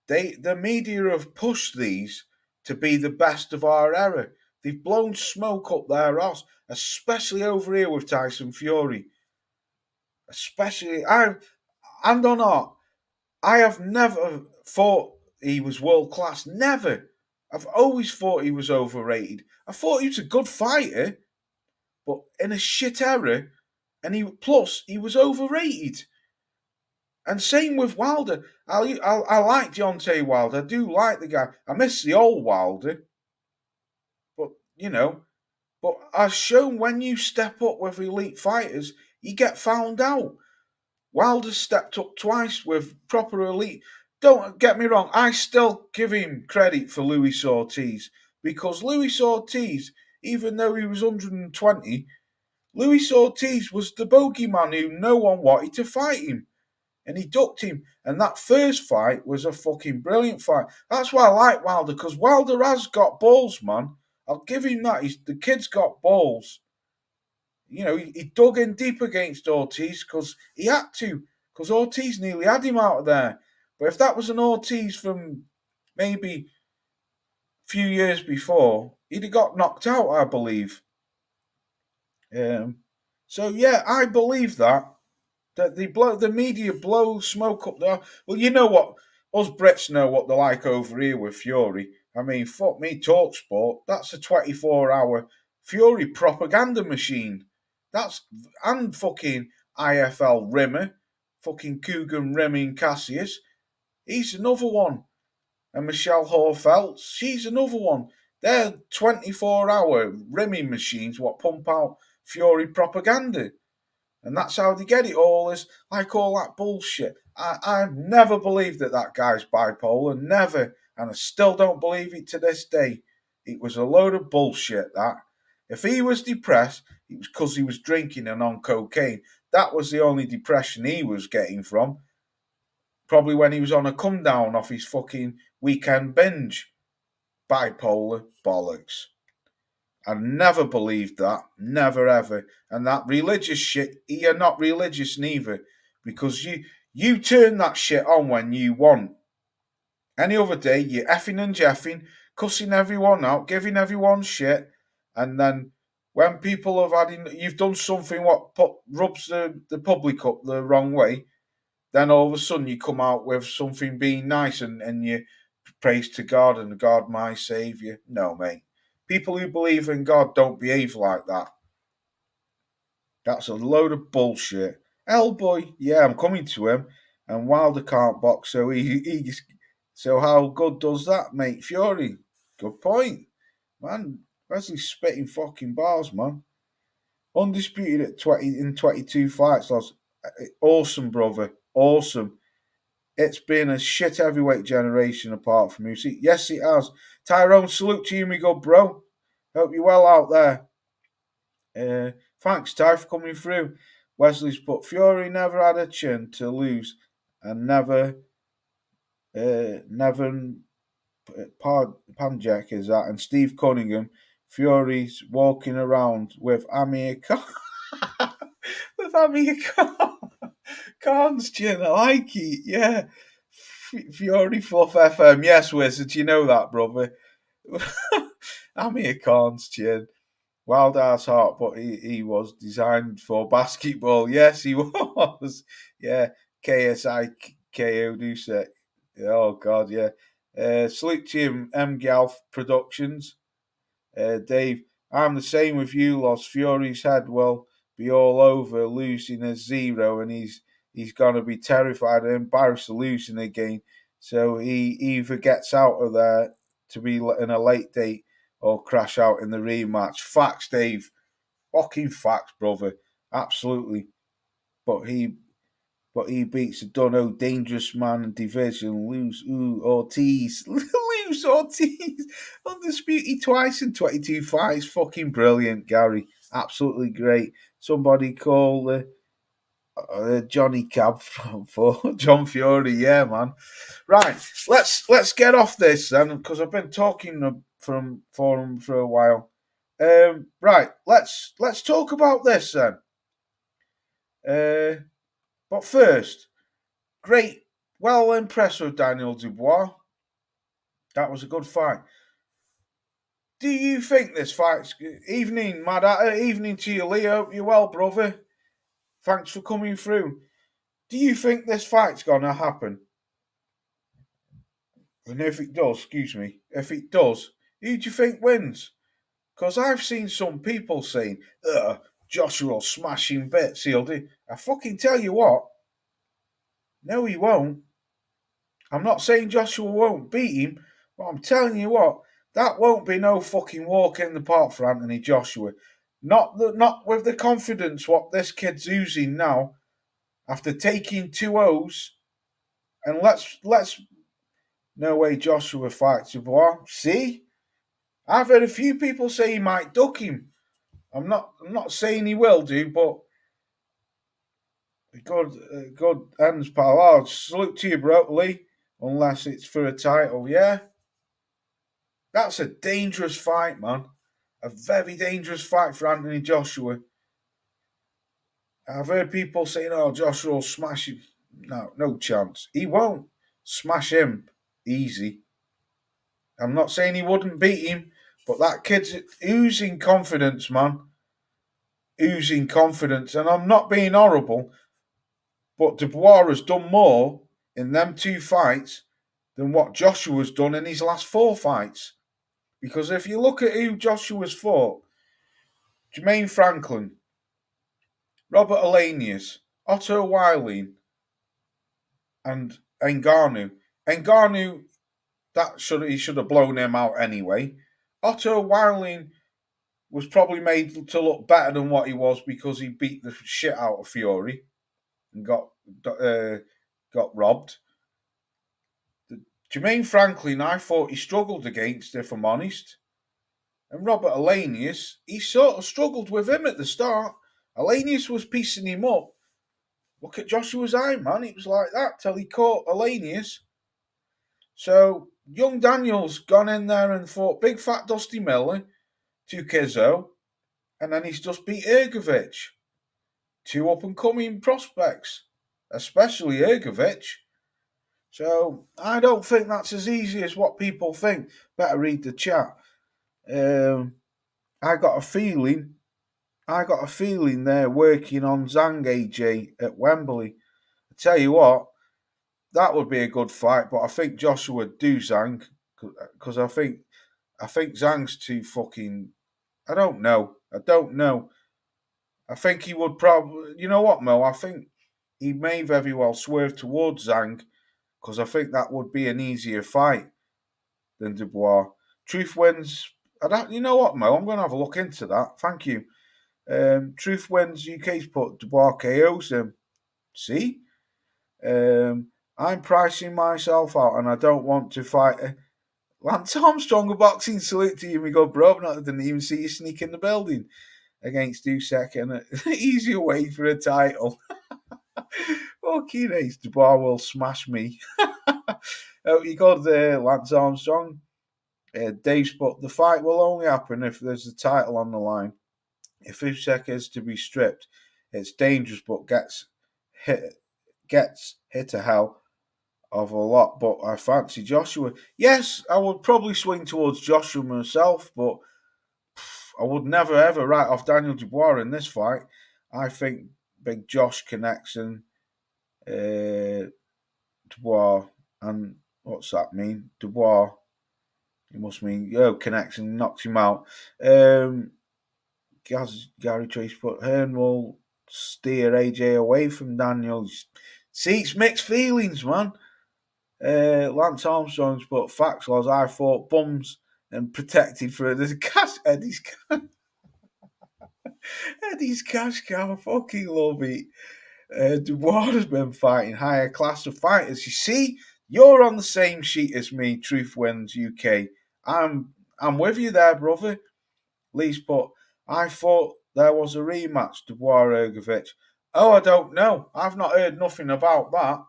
the media have pushed these to be the best of our era. They've blown smoke up their arse, especially over here with Tyson Fury. Especially, I have never thought he was world class. Never. I've always thought he was overrated. I thought he was a good fighter, but in a shit era, and he was overrated. And same with Wilder. I like Deontay Wilder. I do like the guy. I miss the old Wilder. But, but as shown, when you step up with elite fighters, you get found out. Wilder stepped up twice with proper elite. Don't get me wrong, I still give him credit for Luis Ortiz, because Luis Ortiz, even though he was 120, Luis Ortiz was the bogeyman who no one wanted to fight him. And he ducked him. And that first fight was a fucking brilliant fight. That's why I like Wilder, because Wilder has got balls, man. I'll give him that. The kid's got balls. He dug in deep against Ortiz because he had to, because Ortiz nearly had him out of there. But if that was an Ortiz from maybe a few years before, he'd have got knocked out, I believe. So, yeah, I believe that the media blow smoke up there. Well, you know what? Us Brits know what they're like over here with Fury. I mean, fuck me, TalkSport. That's a 24-hour Fury propaganda machine. And fucking IFL Rimmer, fucking Coogan, Remy and Cassius. He's another one. And Michelle Horfelt, she's another one. They're 24-hour rimming machines what pump out Fury propaganda. And that's how they get it all, is like all that bullshit. I never believed that guy's bipolar, never. And I still don't believe it to this day. It was a load of bullshit, that. If he was depressed, it was because he was drinking and on cocaine. That was the only depression he was getting from. Probably when he was on a come down off his fucking weekend binge. Bipolar bollocks. I never believed that. Never ever. And that religious shit, you're not religious neither. Because you turn that shit on when you want. Any other day, you're effing and jeffing, cussing everyone out, giving everyone shit, and then when people have you've done something what rubs the public up the wrong way, then all of a sudden you come out with something being nice and you praise to God and God my saviour. No, mate. People who believe in God don't behave like that. That's a load of bullshit. Hellboy, yeah, I'm coming to him. And Wilder can't box, so how good does that make Fury? Good point. Man, Wesley's spitting fucking bars, man. Undisputed at 22 fights lost. Awesome, brother. Awesome. It's been a shit heavyweight generation apart from Usyk. Yes, it has. Tyrone, salute to you, me good bro. Hope you're well out there. Thanks, Ty, for coming through. Wesley's put Fury never had a chin to lose and never Panjak is that, and Steve Cunningham. Fury's walking around with Amir Khan. With Amir Khan's chin. I like it, yeah. Fury Fluff FM. Yes, Wizard, you know that, brother. Amir Khan's chin. Wild ass heart, but he was designed for basketball. Yes, he was. Yeah, KSI KO Dusek. Oh, God, yeah. Salute to him, M. Galf Productions. Dave, I'm the same with you, Lost. Fury's head will be all over losing a zero, and he's going to be terrified and embarrassed of losing again. So he either gets out of there to be in a late date or crash out in the rematch. Facts, Dave. Fucking facts, brother. Absolutely. But he beats a Dono dangerous man division. Lose Ortiz. Lose Ortiz. Undisputed twice in 22 fights. Fucking brilliant, Gary. Absolutely great. Somebody call Johnny Cab for John Fury. Yeah, man. Right. Let's get off this then, because I've been talking for him for a while. Right. Let's talk about this then. But first, great, well impressed with Daniel Dubois. That was a good fight. Do you think this fight's evening, Mad evening to you, Leo? You're well, brother. Thanks for coming through. Do you think this fight's gonna happen? And if it does, if it does, who do you think wins? Because I've seen some people saying, Joshua will smash him bits, he'll do. I fucking tell you what, no, he won't. I'm not saying Joshua won't beat him, but I'm telling you what, that won't be no fucking walk in the park for Anthony Joshua. Not with the confidence what this kid's using now, after taking 2 O's. And let's no way Joshua fights Dubois. See, I've heard a few people say he might duck him. I'm not saying he will do, but good ends, pal. I'll salute to you, bro, Lee. Unless it's for a title, yeah. That's a dangerous fight, man. A very dangerous fight for Anthony Joshua. I've heard people saying, Joshua will smash him. No chance. He won't smash him easy. I'm not saying he wouldn't beat him, but that kid's oozing confidence, man. Oozing confidence. And I'm not being horrible, but Dubois has done more in them 2 fights than what Joshua's done in his last 4 fights. Because if you look at who Joshua's fought, Jermaine Franklin, Robert Alanius, Otto Weiling, and Ngannou. Ngannou, he should have blown him out anyway. Otto Weiling was probably made to look better than what he was because he beat the shit out of Fury and got robbed. Jermaine Franklin, I thought he struggled against, if I'm honest. And Robert Alanius, he sort of struggled with him at the start. Alanius was piecing him up. Look at Joshua's eye, man. It was like that till he caught Alanius. So, young Daniel's gone in there and fought big fat Dusty Miller to Kizzo. And then he's just beat Ergovic. Two up-and-coming prospects, especially Ergovic. So, I don't think that's as easy as what people think. Better read the chat. I got a feeling they're working on Zhang AJ at Wembley. I tell you what, that would be a good fight, but I think Joshua would do Zhang because I think Zhang's too fucking. I don't know. I think he would probably. You know what, Mo? I think he may very well swerve towards Zhang because I think that would be an easier fight than Dubois. Truth wins. You know what, Mo? I'm going to have a look into that. Thank you. Truth wins. UK's put Dubois KOs him. See? I'm pricing myself out and I don't want to fight. Lance Armstrong, a boxing salute to you. We go, bro. I didn't even see you sneak in the building against Usyk and an easier way for a title. Okay, nice. Dubois will smash me. You got Lance Armstrong. Dave's put the fight will only happen if there's a title on the line. If Usyk is to be stripped, it's dangerous, but gets hit a hell of a lot. But I fancy Joshua. Yes, I would probably swing towards Joshua myself, but I would never ever write off Daniel Dubois in this fight. I think Big Josh connects and Dubois, and what's that mean? Dubois. It must mean connects and knocks him out. Gary Trace put Hearn will steer AJ away from Daniel. See, it's mixed feelings, man. Lance Armstrong's put facts was I fought bums and protected for the cash. Eddie's cash cow. I fucking love it. Dubois has been fighting higher class of fighters. You see, you're on the same sheet as me. Truth wins UK. I'm with you there, brother. Lee's put, I thought there was a rematch, Dubois Ergovic. Oh, I don't know. I've not heard nothing about that.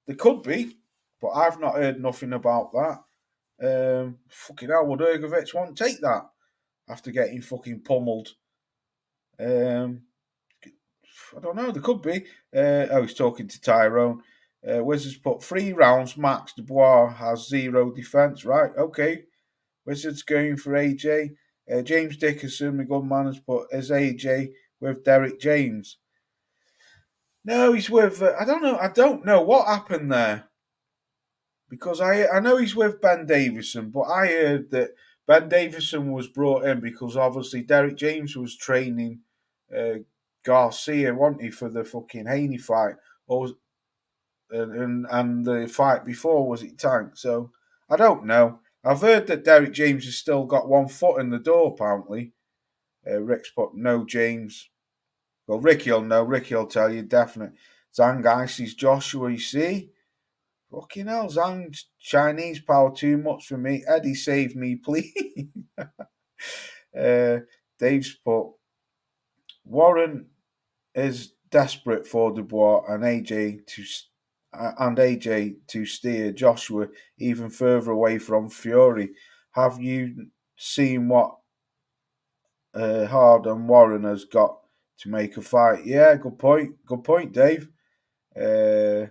There could be, but I've not heard nothing about that. Fucking hell, would Ergovic want to take that after getting fucking pummeled? I don't know. There could be. He's talking to Tyrone. Wizards put 3 rounds max. Dubois has 0 defense. Right, okay. Wizards going for AJ. James Dickerson, my good man, has put, is AJ with Derek James? No, he's with, I don't know what happened there. Because I know he's with Ben Davison, but I heard that Ben Davison was brought in because obviously Derek James was training Garcia, wasn't he, for the fucking Haney fight? And the fight before, was it Tank? So, I don't know. I've heard that Derek James has still got one foot in the door, apparently. Rick's put no James. Well, Ricky'll know. Ricky'll tell you, definitely. Zhang ices Joshua, you see? Fucking hell, Zhang's Chinese power too much for me. Eddie, save me, please. Dave's put, Warren is desperate for Dubois and AJ to steer Joshua even further away from Fury. Have you seen what Hard and Warren has got to make a fight? Yeah, good point. Good point, Dave. I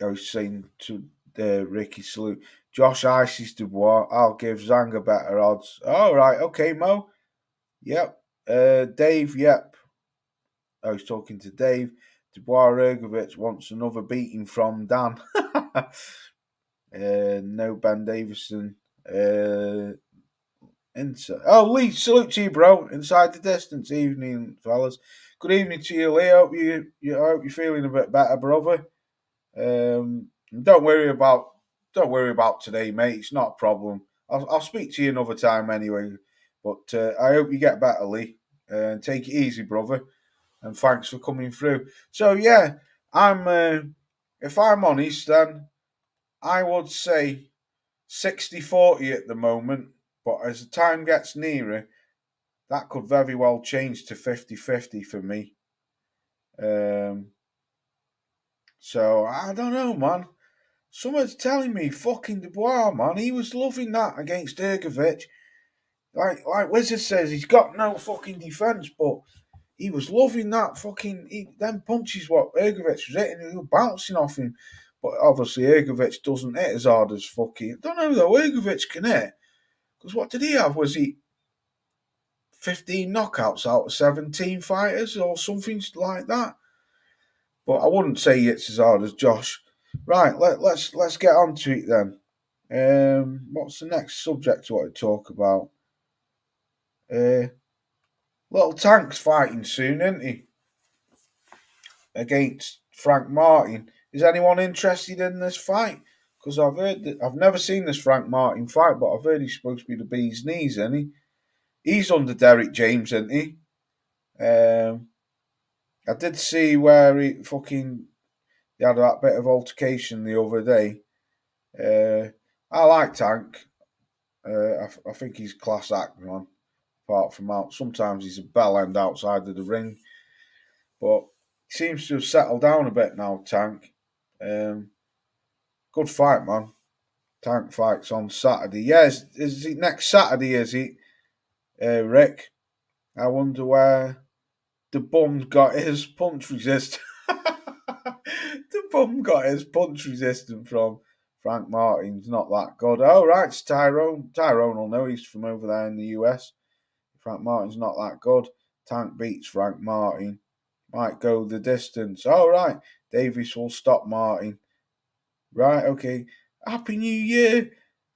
was saying to Ricky salute. Josh ices Dubois. I'll give Zhang better odds. All right, okay, Mo. Yep. Dave, yep. I was talking to Dave. Dubois Ergovic wants another beating from Dan. No Ben Davison. Lee, salute to you, bro. Inside the distance. Evening, fellas. Good evening to you, Lee. I hope you're feeling a bit better, brother. Don't worry about today, mate. It's not a problem. I'll speak to you another time anyway. But I hope you get better, Lee. And take it easy, brother. And thanks for coming through. So yeah, if I'm honest, then I would say 60-40 at the moment. But as the time gets nearer, that could very well change to 50-50 for me. So I don't know, man. Someone's telling me fucking Dubois, man. He was loving that against Ergovic. Like Wizard says, he's got no fucking defence, but he was loving that fucking them punches what Ergovic was hitting. He was bouncing off him. But obviously Ergovic doesn't hit as hard as fucking. I don't know though. Ergovic can hit. Because what did he have? Was he 15 knockouts out of 17 fighters or something like that? But I wouldn't say it's as hard as Josh. Right, let's get on to it then. What's the next subject I want to talk about? Little Tank's fighting soon, isn't he? Against Frank Martin. Is anyone interested in this fight? Because I've heard that I've never seen this Frank Martin fight, but I've heard he's supposed to be the bee's knees, isn't he? He's under Derek James, isn't he? I did see where he had that bit of altercation the other day. I like Tank. I think he's class act, man. Apart from out, sometimes he's a bell end outside of the ring, but he seems to have settled down a bit now. Tank, good fight, man. Tank fights on Saturday. Yeah, is it next Saturday? Is it, Rick? I wonder where the bum got his punch resist. The bum got his punch resistant from. Frank Martin's not that good. Oh, right, it's Tyrone. Tyrone will know, he's from over there in the US. Frank Martin's not that good. Tank beats Frank Martin. Might go the distance. Oh, right. Davis will stop Martin. Right, okay. Happy New Year.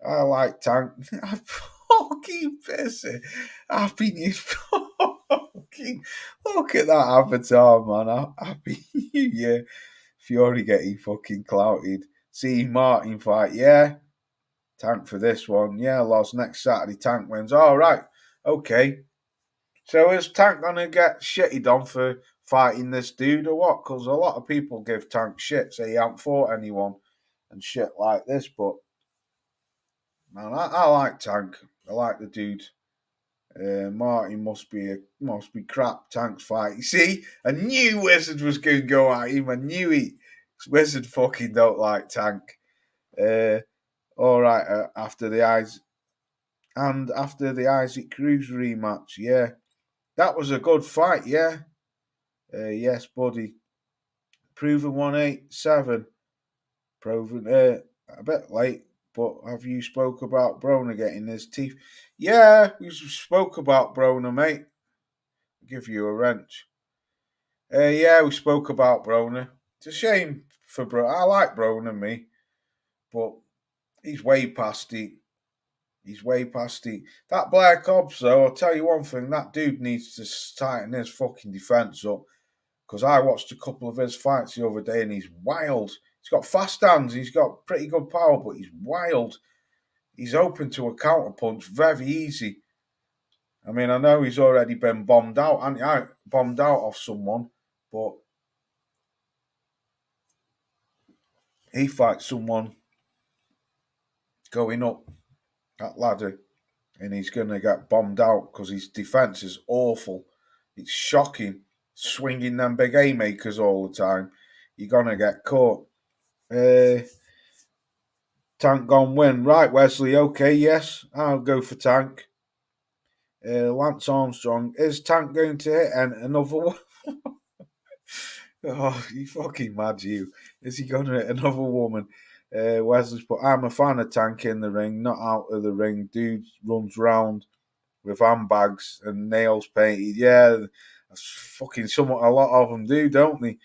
I like Tank. I'm fucking pissy. Happy New fucking. Look at that avatar, man. Happy New Year. Fury getting fucking clouted. See Martin fight, yeah. Tank for this one, yeah. Lost next Saturday. Tank wins. All right, okay. So is Tank gonna get shitted on for fighting this dude or what? Because a lot of people give Tank shit, say he hasn't fought anyone and shit like this. But man, I like Tank. I like the dude. Martin must be crap. Tank's fight. You see, I knew Wizard was going to go at him. I knew he. Wizard fucking don't like Tank. All right, after the Isaac Cruz rematch, yeah, that was a good fight, yeah. Yes, buddy. Proven 187. Proven a bit late, but have you spoke about Broner getting his teeth? Yeah, we spoke about Broner, mate. I'll give you a wrench. Yeah, we spoke about Broner. It's a shame for Broner. I like Broner, me, but he's way past it. He's way past it. That Blair Cobbs, though, I'll tell you one thing, that dude needs to tighten his fucking defence up. Because I watched a couple of his fights the other day and he's wild. He's got fast hands, he's got pretty good power, but he's wild. He's open to a counter punch very easy. I mean, I know he's already been bombed out, bombed out off someone, but he fights someone going up that ladder and he's going to get bombed out because his defence is awful. It's shocking. Swinging them big haymakers all the time. You're going to get caught. Tank gone win. Right, Wesley. Okay, yes. I'll go for Tank. Lance Armstrong. Is Tank going to hit another one? Oh, you fucking mad, you. Is he going to hit another woman? Wesley's put, I'm a fan of Tank in the ring, not out of the ring. Dude runs round with handbags and nails painted. Yeah, that's fucking somewhat a lot of them do, don't they?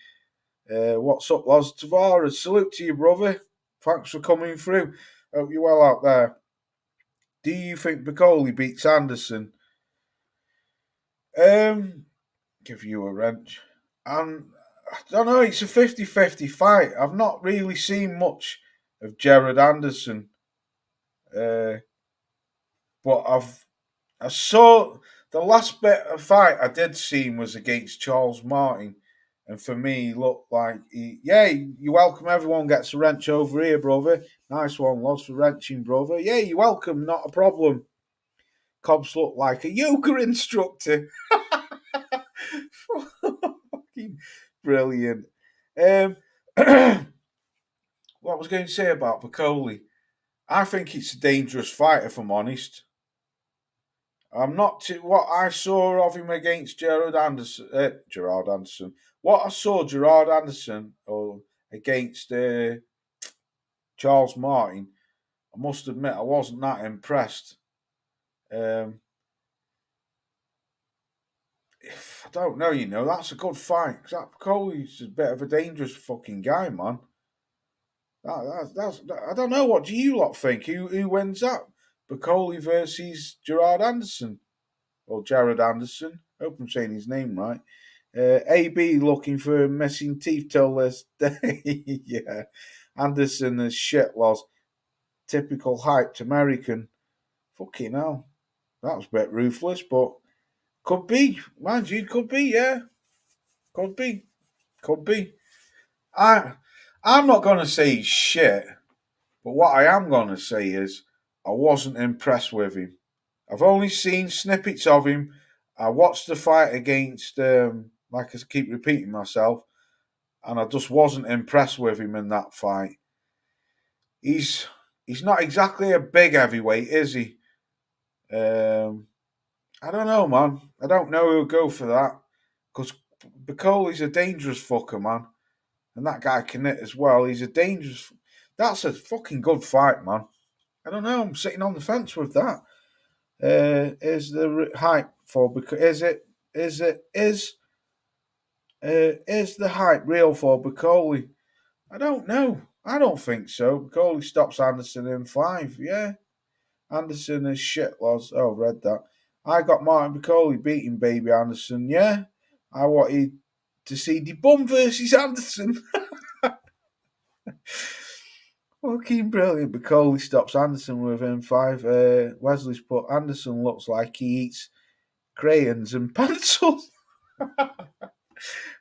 What's up, Loz Tavares? Salute to you, brother. Thanks for coming through. Hope you're well out there. Do you think Piccoli beats Anderson? Give you a wrench. And I don't know, it's a 50-50 fight. I've not really seen much of Jared Anderson. But I saw the last bit of fight I did see was against Charles Martin. And for me, he looked like, you're welcome. Everyone gets a wrench over here, brother. Nice one, lots for wrenching, brother. Yeah, you're welcome. Not a problem. Cobbs looked like a yoga instructor. Fucking brilliant. What I was going to say about Bacoli, I think it's a dangerous fight, if I'm honest. I'm not too, what I saw of him against Gerard Anderson. What I saw Gerard Anderson or against Charles Martin, I must admit I wasn't that impressed. I don't know, that's a good fight. That Coley's a bit of a dangerous fucking guy, man. That's I don't know. What do you lot think? Who wins that? Bacoli versus Gerard Anderson or Jared Anderson? I hope I'm saying his name right. AB looking for missing teeth till this day. Yeah, Anderson is shit loss. Typical hyped American. Fucking hell, that was a bit ruthless, but could be. Mind you, could be. Yeah, could be. Could be. I'm not gonna say shit. But what I am going to say is, I wasn't impressed with him. I've only seen snippets of him. I watched the fight against, like I keep repeating myself, and I just wasn't impressed with him in that fight. He's not exactly a big heavyweight, is he? I don't know, man. I don't know who'll go for that. Because Bacoli's a dangerous fucker, man. And that guy can hit as well. He's a dangerous... That's a fucking good fight, man. I don't know. I'm sitting on the fence with that. Is the hype for? Because is the hype real for Bacoli? I don't know. I don't think so. Bacoli stops Anderson in 5. Yeah, Anderson is shit, lads. Oh, read that. I got Martin Bacoli beating Baby Anderson. Yeah, I wanted to see the Bum versus Anderson. Fucking brilliant. Bacoli stops Anderson within 5. Wesley's put Anderson looks like he eats crayons and pencils.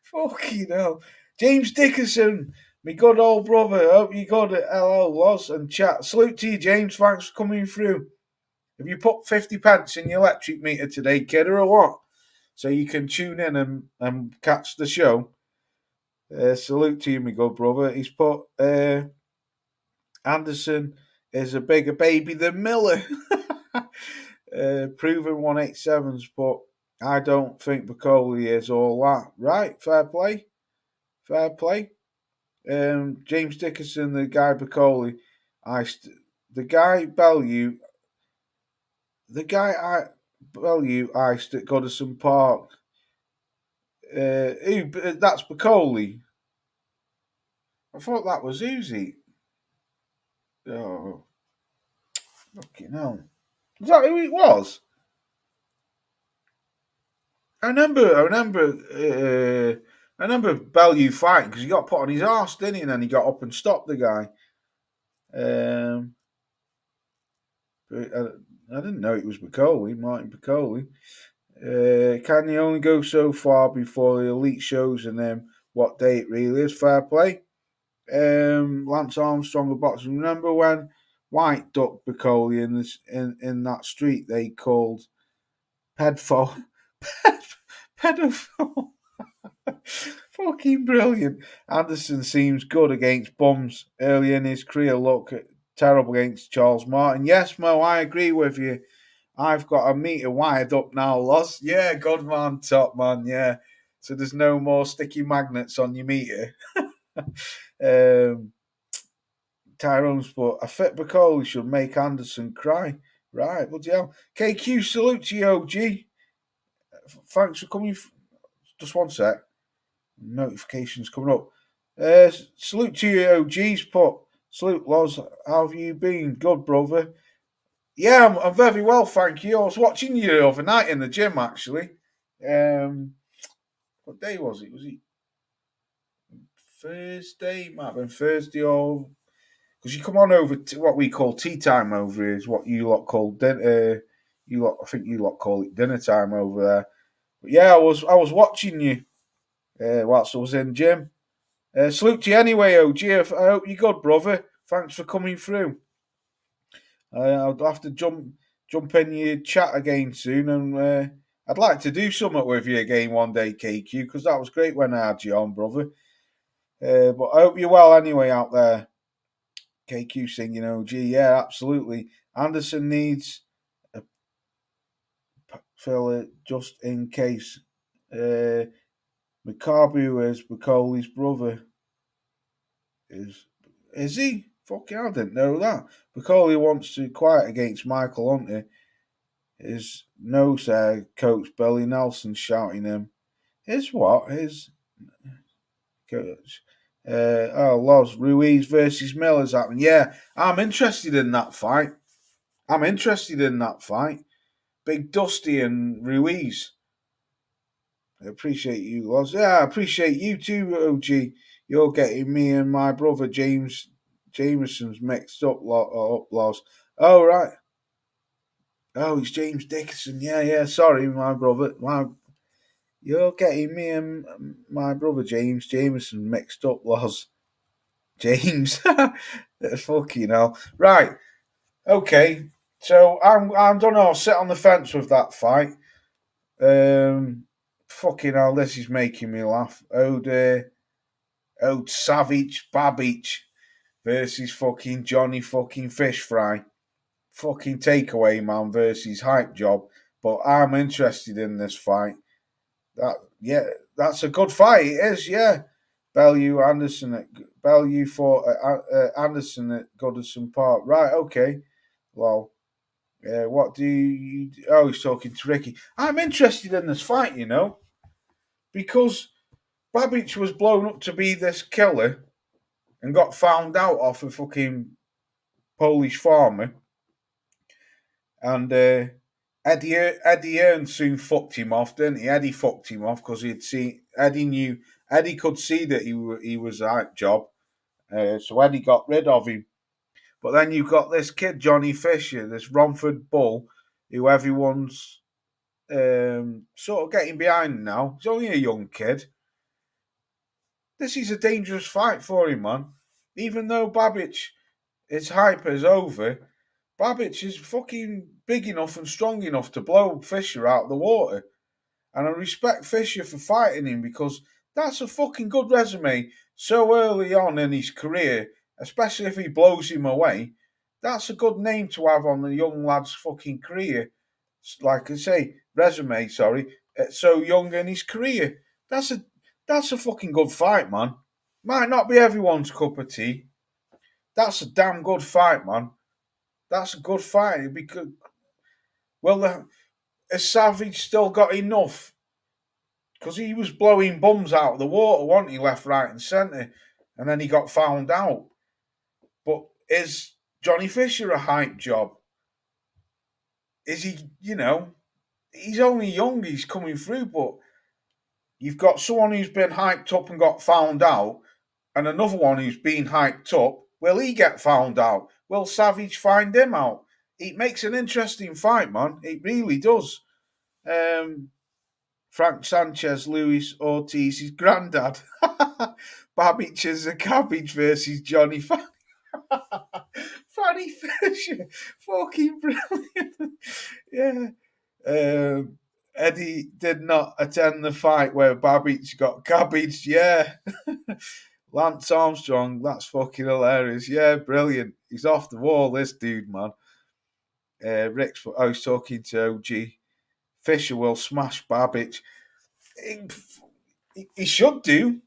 Fucking hell. James Dickerson, my good old brother. Hope you got it. Hello, Loz and chat. Salute to you, James. Thanks for coming through. Have you put 50 pence in your electric meter today, kidder, or what? So you can tune in and catch the show. Salute to you, my good brother. He's put... Anderson is a bigger baby than Miller. Proven 187s, but I don't think Bacoli is all that. Right, fair play. Fair play. James Dickerson, the guy Bacoli, the guy Bellew iced at Goodison Park. That's Bacoli. I thought that was Usyk. Oh, fucking hell. Is that who it was? I remember Bellew fighting because he got put on his arse, didn't he? And then he got up and stopped the guy. I didn't know it was Martin Bacoli. Can you only go so far before the elite shows and then what day it really is? Fair play. Lance Armstrong of boxing. Remember when White ducked Bacoli in that street they called Pedphone? Pedophile. Fucking brilliant. Anderson seems good against bums early in his career. Look terrible against Charles Martin. Yes, Mo, I agree with you. I've got a meter wired up now, Loz. Yeah, good man, top man, yeah. So there's no more sticky magnets on your meter. Tyrone's put, a fit Bacoli should make Anderson cry. Right, bloody hell. KQ, salute to you, OG. Thanks for coming. Just one sec. Notifications coming up. Salute to you, OG's put. Salute, Loz. How have you been? Good, brother. Yeah, I'm very well, thank you. I was watching you overnight in the gym, actually. What day was it? Was it Thursday? Might have been Thursday or... Because you come on over to what we call tea time over here, is what you lot call I think you lot call it dinner time over there. But yeah, I was watching you whilst I was in gym. Salute to you anyway, OG. I hope you're good, brother. Thanks for coming through. I'll have to jump in your chat again soon, and I'd like to do something with you again one day, KQ, because that was great when I had you on, brother. But I hope you're well anyway out there. KQ singing OG, yeah, absolutely. Anderson needs a filler just in case. McCarby is Bacoli's brother. Is he? Fucking I didn't know that. Bacoli wants to quiet against Michael Hunter. His no sir, Coach Billy Nelson shouting him. His what? His coach. Los Ruiz versus Miller's happening. Yeah, I'm interested in that fight. Big Dusty and Ruiz. I appreciate you, Los. Yeah, I appreciate you too, OG. You're getting me and my brother Jameson's mixed up, Los. Oh, right. Oh, it's James Dickinson. Yeah. Sorry, my brother. You're getting me and my brother James Jameson mixed up, Los. James. Fucking hell. Right. Okay. So I don't know. I'll sit on the fence with that fight. Fucking hell, this is making me laugh. Ode Savage Babit versus fucking Johnny fucking Fish Fry. Fucking takeaway man versus hype job. But I'm interested in this fight. That's a good fight. It is, yeah. Bellew for Anderson at Goodison Park. Right, okay. Well, what do you? Oh, he's talking to Ricky. I'm interested in this fight, because Babich was blown up to be this killer and got found out off a fucking Polish farmer. And Eddie Earn soon fucked him off, didn't he? Eddie fucked him off because Eddie could see that he was a hype job. So Eddie got rid of him. But then you've got this kid, Johnny Fisher, this Romford bull, who everyone's sort of getting behind now. He's only a young kid. This is a dangerous fight for him, man. Even though his hype is over, Babich is fucking big enough and strong enough to blow Fisher out of the water. And I respect Fisher for fighting him because that's a fucking good resume so early on in his career, especially if he blows him away. That's a good name to have on the young lad's fucking career. Like I say, resume, sorry. So young in his career. That's a fucking good fight, man. Might not be everyone's cup of tea. That's a damn good fight, man. That's a good fight because, well, has Savage still got enough? Because he was blowing bums out of the water, wasn't he, left, right, and centre, and then he got found out. But is Johnny Fisher a hype job? Is he? He's only young. He's coming through, but you've got someone who's been hyped up and got found out, and another one who's been hyped up. Will he get found out? Will Savage find him out? It makes an interesting fight, man. It really does. Frank Sanchez, Luis Ortiz's granddad. Babich is a cabbage versus Johnny Fanny Fisher. Fucking brilliant. Yeah. Eddie did not attend the fight where Babich got cabbaged. Yeah. Lance Armstrong, that's fucking hilarious. Yeah, brilliant. He's off the wall, this dude, man. I was talking to OG. Fisher will smash Babich. He should do.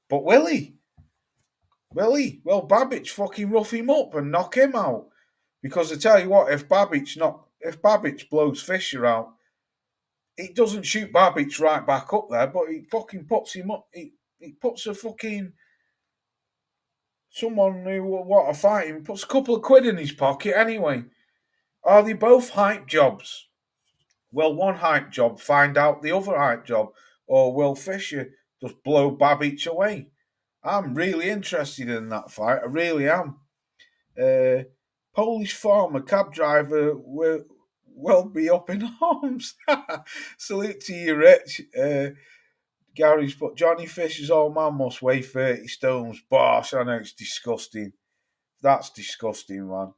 But will he? Will Babich fucking rough him up and knock him out? Because I tell you what, if Babich blows Fisher out, it doesn't shoot Babich right back up there, but it fucking puts him up. It puts a fucking someone who will want to fight him, puts a couple of quid in his pocket anyway. Are they both hype jobs? Will one hype job find out the other hype job? Or will Fisher just blow Babich away? I'm really interested in that fight. I really am. Polish farmer cab driver will be up in arms. Salute to you, Rich. Gary's put Johnny Fisher's old man must weigh 30 stones. Bosh, I know it's disgusting. That's disgusting, man.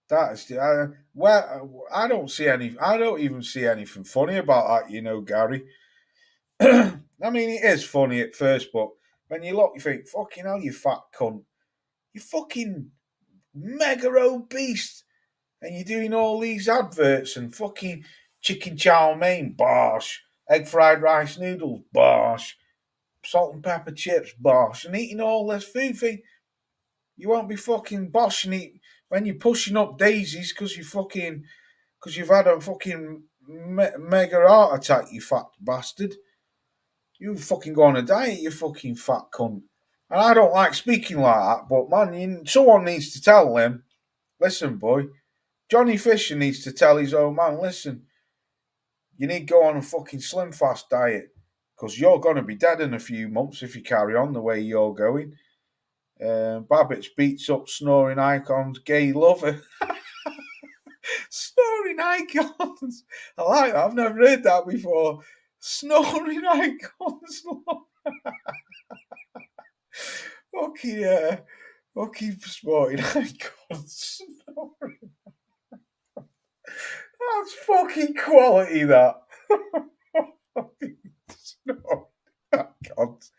That is I don't see any. I don't even see anything funny about that, Gary. I mean, it is funny at first, but when you look, you think, "Fucking hell, you fat cunt! You fucking mega obese, and you're doing all these adverts and fucking chicken chow mein, bosh, egg fried rice noodles, bosh, salt and pepper chips, bosh, and eating all this food thing. You won't be fucking bosh and eat when you're pushing up daisies because you've had a fucking mega heart attack, you fat bastard. You fucking go on a diet, you fucking fat cunt. And I don't like speaking like that, but man, someone needs to tell him, listen, boy, Johnny Fisher needs to tell his old man, listen, you need to go on a fucking slim fast diet because you're going to be dead in a few months if you carry on the way you're going. Babit beats up snoring icons, gay lover. Snoring icons. I like that. I've never heard that before. Snoring icons. Okay, sporting icons. Snoring. That's fucking quality, that. Snoring icons.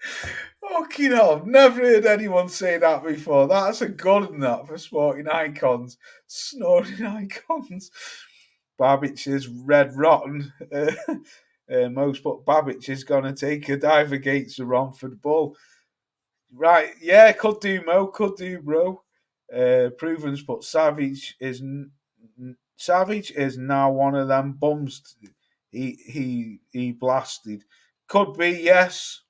Fucking hell, I've never heard anyone say that before. That's a good one, that, for sporting icons. Snoring icons. Babich is red rotten. Most but Babich is going to take a dive against the Romford Bull. Right, yeah, could do, Mo, could do, bro. Proven's put Savage is now one of them bums. He blasted. Could be, yes.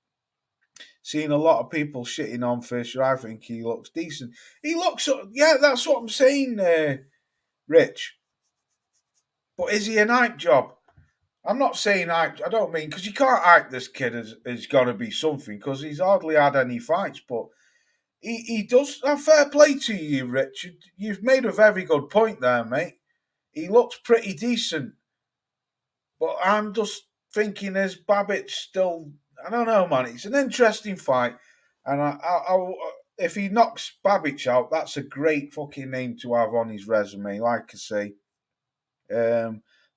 Seen a lot of people shitting on Fisher. I think he looks decent. He looks, yeah, that's what I'm saying, Rich. But is he an hype job? I'm not saying hype. I don't mean, because you can't hype this kid as going to be something, because he's hardly had any fights. But he does. Fair play to you, Richard. You've made a very good point there, mate. He looks pretty decent. But I'm just thinking, is Babbitt still? I don't know, man. It's an interesting fight, and if he knocks Babbitt out, that's a great fucking name to have on his resume. Like I say,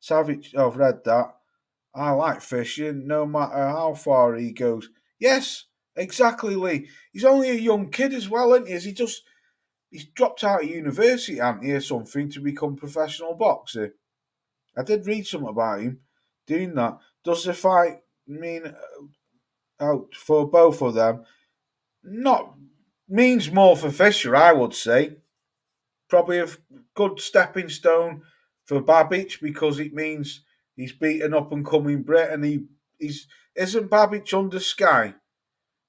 Savage. I've read that. I like Fisher, no matter how far he goes. Yes, exactly, Lee. He's only a young kid as well, isn't he? He's dropped out of university, hasn't he, or something, to become a professional boxer. I did read something about him doing that. Does the fight mean out for both of them? Not means more for Fisher, I would say. Probably a good stepping stone for Babich because it means he's beaten up and coming Brit, and he's isn't Babich under Sky,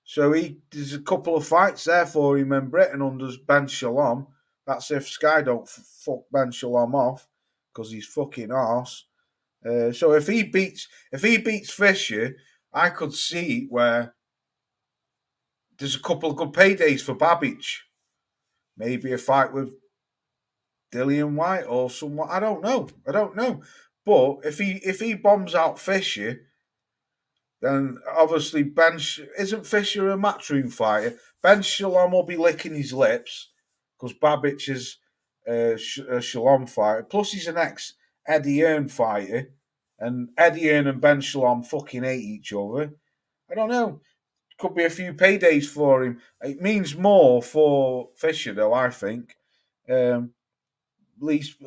so there's a couple of fights there for him in Britain under Ben Shalom. That's if Sky don't fuck Ben Shalom off because he's fucking arse. So if he beats Fisher, I could see where there's a couple of good paydays for Babich. Maybe a fight with Dillian White or someone. I don't know. But if he bombs out Fisher, then obviously isn't Fisher a matchroom fighter? Ben Shalom will be licking his lips because Babich is a Shalom fighter. Plus he's an ex-Eddie Hearn fighter, and Eddie Hearn and Ben Shalom fucking hate each other. I don't know. Could be a few paydays for him. It means more for Fisher, though, I think. At least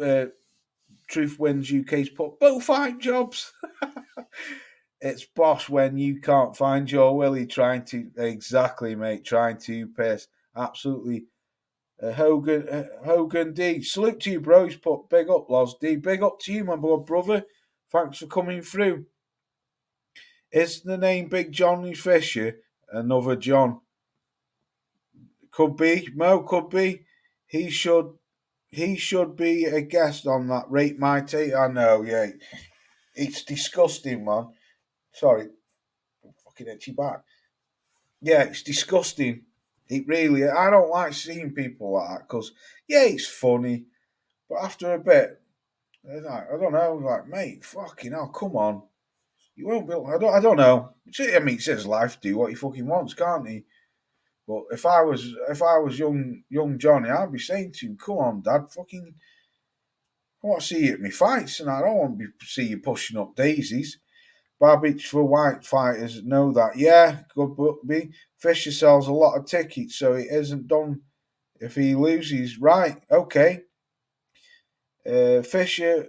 Truth Wins UK's put both fight jobs. It's boss when you can't find your Willie trying to piss. Absolutely. Hogan D. Salute to you, bro. He's put big up, Loz D. Big up to you, my brother. Thanks for coming through. Is the name Big Johnny Fisher another John? Could be. Mo could be. He should be a guest on that Rate My Tate. I know, yeah. It's disgusting, man. Sorry. Fucking itchy back. Yeah, it's disgusting. It really, I don't like seeing people like that because, yeah, it's funny, but after a bit, I don't know. Like, mate, fucking hell, come on. You won't be. I don't know. I mean, it's his life. Do what he fucking wants, can't he? But if I was young Johnny, I'd be saying to him, "Come on, Dad, fucking, I want to see you at me fights, and I don't want to see you pushing up daisies." Babit for white fighters know that. Yeah, good book. B. Fisher sells a lot of tickets, so it isn't done if he loses. Right? Okay. Fisher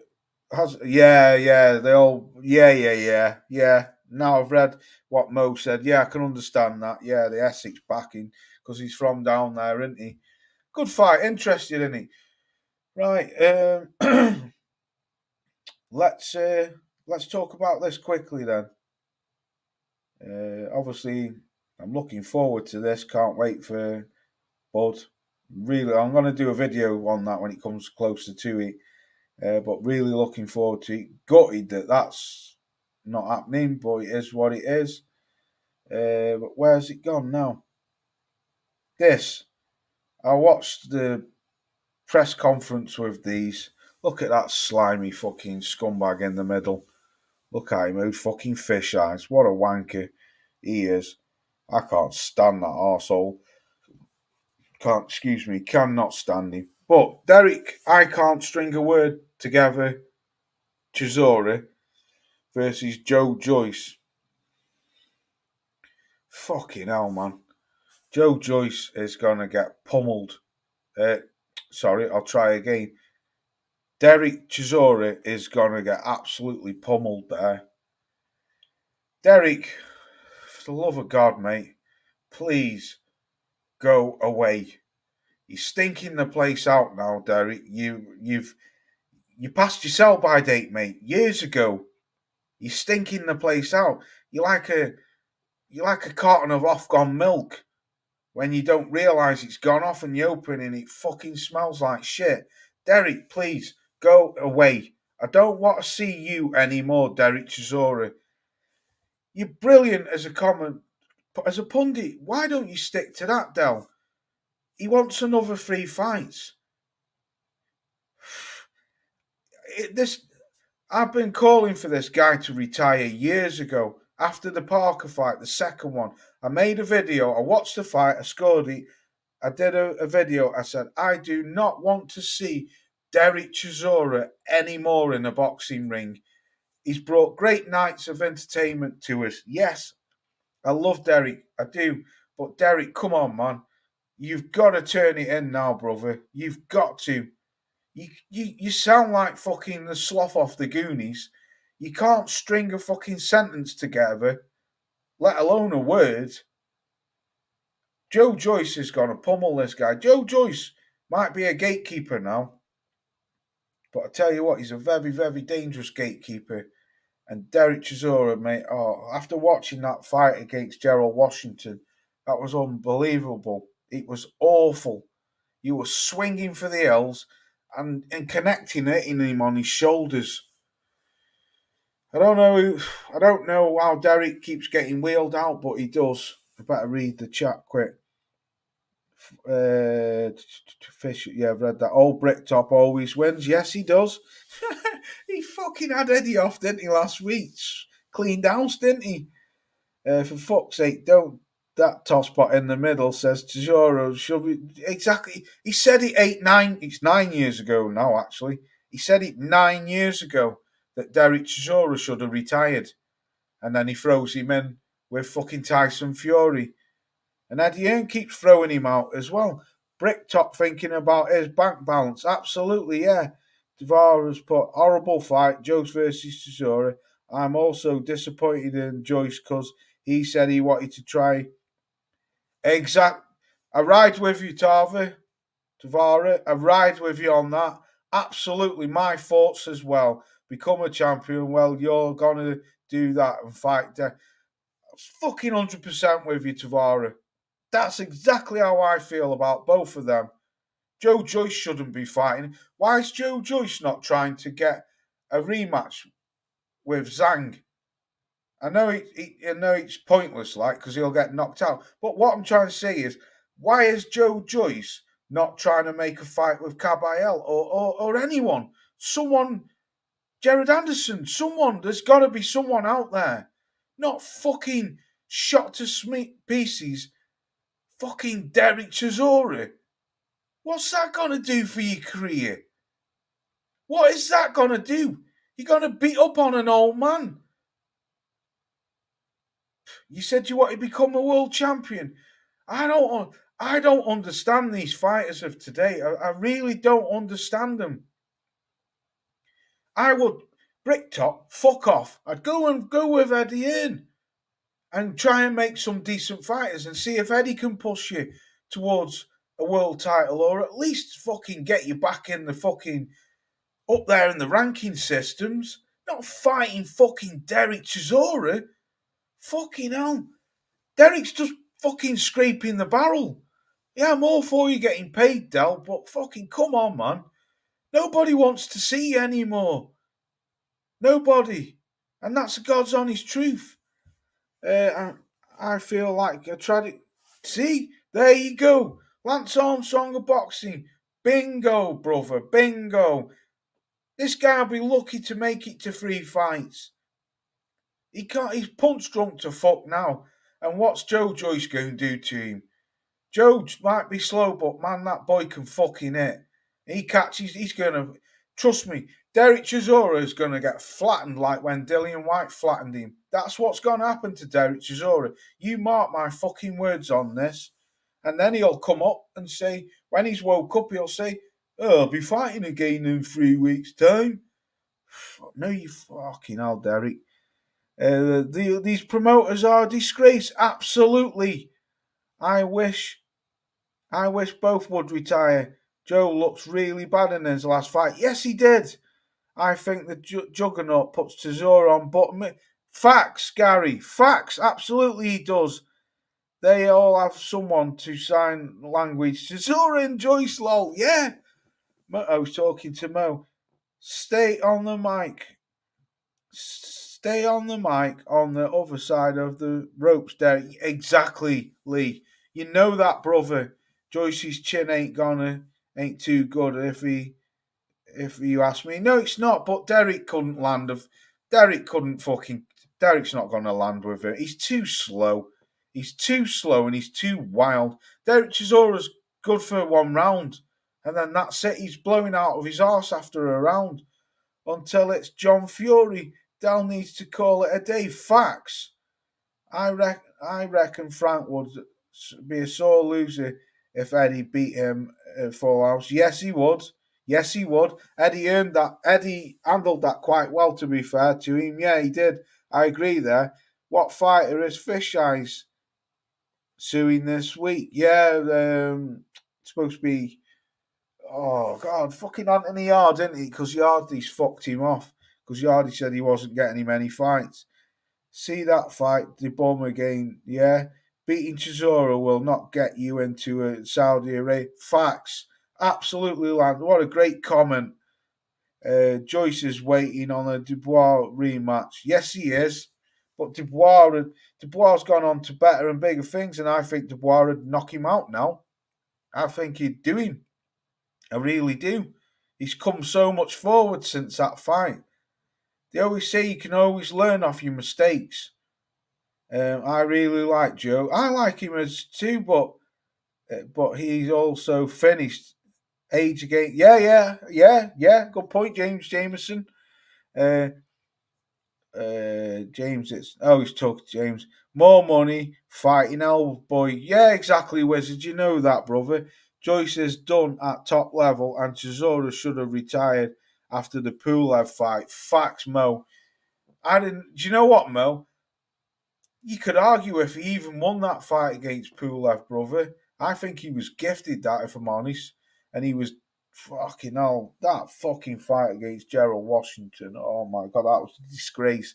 has. Yeah. They all. Yeah. Now I've read what Mo said. Yeah, I can understand that. Yeah, the Essex backing because he's from down there, isn't he? Good fight. Interested, isn't he? Right. Let's talk about this quickly then. Obviously, I'm looking forward to this. Can't wait for Bud. Really, I'm going to do a video on that when it comes closer to it. But really looking forward to it. Gutted that that's not happening, but it is what it is. But where's it gone now? This. I watched the press conference with these. Look at that slimy fucking scumbag in the middle. Look at him, who fucking fish eyes. What a wanker he is. I can't stand that arsehole. Cannot stand him. But Derek, I can't string a word together. Chisora versus Joyce. Fucking hell, man. Joyce is gonna get pummeled. Sorry, I'll try again. Derek Chisora is gonna get absolutely pummeled there. Derek, for the love of God, mate, please go away. You're stinking the place out now, Derek. You passed your sell by date, mate, years ago. You're stinking the place out. You're like a carton of off-gone milk when you don't realise it's gone off and you open and it fucking smells like shit. Derek, please go away. I don't want to see you anymore, Derek Chisora. You're brilliant as a pundit. Why don't you stick to that, Del? He wants another 3 fights. I've been calling for this guy to retire years ago. After the Parker fight, the second one, I made a video. I watched the fight. I scored it. I did a video. I said, I do not want to see Derek Chisora anymore in a boxing ring. He's brought great nights of entertainment to us. Yes, I love Derek. I do. But Derek, come on, man. You've got to turn it in now, brother. You've got to. You sound like fucking the sloth off the Goonies. You can't string a fucking sentence together, let alone a word. Joyce is going to pummel this guy. Joyce might be a gatekeeper now. But I tell you what, he's a very, very dangerous gatekeeper. And Derek Chisora, mate, after watching that fight against Gerald Washington, that was unbelievable. It was awful. You were swinging for the L's and connecting it in him on his shoulders. I don't know how Derek keeps getting wheeled out, but he does. I better read the chat quick. Fish, yeah, I've read that. Old Bricktop always wins. Yes, he does. He fucking had Eddie off, didn't he, last week? Cleaned house, didn't he? For fuck's sake, don't. That top spot in the middle says Chisora should be exactly. He said it it's 9 years ago now, actually. He said it 9 years ago that Derek Chisora should have retired. And then he throws him in with fucking Tyson Fury. And Eddie Hearn keeps throwing him out as well. Bricktop thinking about his bank balance. Absolutely, yeah. Dubois has put horrible fight, Joyce versus Chisora. I'm also disappointed in Joyce because he said he wanted to try. I ride with you, Tavara. I ride with you on that. Absolutely, my thoughts as well. Become a champion. Well, you're gonna do that and fight. Fucking 100% with you, Tavara. That's exactly how I feel about both of them. Joyce shouldn't be fighting. Why is Joyce not trying to get a rematch with Zhang? I know it's pointless, like, because he'll get knocked out. But what I'm trying to say is, why is Joyce not trying to make a fight with Caballel or anyone? Someone Jared Anderson, someone. There's got to be someone out there. Not fucking shot to pieces. Fucking Derek Chisora. What's that going to do for your career? What is that going to do? You're going to beat up on an old man. You said you want to become a world champion. I don't understand these fighters of today. I really don't understand them. I would Bricktop, fuck off. I'd go with Eddie Hearn and try and make some decent fighters and see if Eddie can push you towards a world title or at least fucking get you back in the fucking up there in the ranking systems. Not fighting fucking Derek Chisora. Fucking hell. Derek's just fucking scraping the barrel. Yeah, I'm all for you getting paid, Del, but fucking come on, man. Nobody wants to see you anymore. Nobody. And that's the God's honest truth. I feel like I tried it. See? There you go. Lance Armstrong of boxing. Bingo, brother. Bingo. This guy will be lucky to make it to 3 fights. He can't. He's punch drunk to fuck now. And what's Joe Joyce going to do to him? Joe might be slow, but man, that boy can fucking hit. He catches. He's going to. Trust me, Derek Chisora is going to get flattened like when Dillian White flattened him. That's what's going to happen to Derek Chisora. You mark my fucking words on this. And then he'll come up and say, when he's woke up, he'll say, oh, I'll be fighting again in 3 weeks' time. No, you fucking hell, Derek. These promoters are a disgrace. Absolutely. I wish both would retire. Joe looks really bad in his last fight. Yes, he did. I think the juggernaut puts Chisora on bottom. Facts, Gary. Facts. Absolutely he does. They all have someone to sign language. Chisora and Joyce, lol. Yeah. I was talking to Mo. Stay on the mic. Stay on the mic on the other side of the ropes there. Exactly, Lee. You know that, brother. Joyce's chin ain't too good if you ask me. No, it's not, but Derek couldn't land Derek's not gonna land with it. He's too slow. He's too slow and he's too wild. Derek Chisora's good for 1 round. And then that's it. He's blowing out of his arse after a round. Until it's John Fury. Del needs to call it a day. Facts. I reckon Frank would be a sore loser if Eddie beat him at Full House. Yes, he would. Yes, he would. Eddie earned that. Eddie handled that quite well, to be fair to him. Yeah, he did. I agree there. What fighter is Fish Eyes suing this week? Yeah, it's supposed to be. Oh, God, fucking Anthony Yard, didn't he? Because Yardy's fucked him off. Because Yardy said he wasn't getting him any fights. See that fight, the bomb again, yeah? Beating Chisora will not get you into a Saudi Arabia. Facts. Absolutely, land. What a great comment. Joyce is waiting on a Dubois rematch. Yes, he is. But Dubois' gone on to better and bigger things, and I think Dubois would knock him out now. I think he'd do him. I really do. He's come so much forward since that fight. They always say you can always learn off your mistakes. I really like Joe. I like him as too, but he's also finished. Age again. Yeah. Good point, James Jameson. James, he's talking to James. More money, fighting old boy. Yeah, exactly, Wizard. You know that, brother. Joyce is done at top level, and Chisora should have retired after the Pulev fight. Facts, Mo. Do you know what, Mo? You could argue if he even won that fight against Pulev, brother. I think he was gifted that, if I'm honest. And he was fucking hell. That fucking fight against Gerald Washington. Oh my God, that was a disgrace.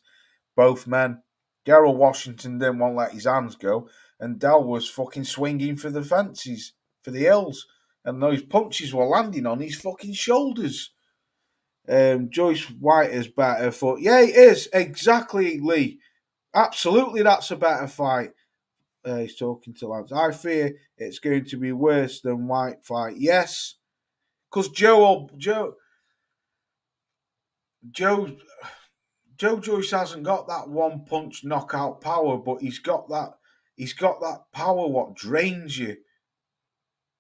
Both men. Gerald Washington didn't want to let his hands go. And Del was fucking swinging for the fences, for the hills. And those punches were landing on his fucking shoulders. Joyce White is better for. Yeah, it is. Exactly, Lee. Absolutely, that's a better fight. He's talking to Lance. I fear it's going to be worse than White fight. Yes, because Joe Joe Joyce hasn't got that one punch knockout power, but he's got that power what drains you.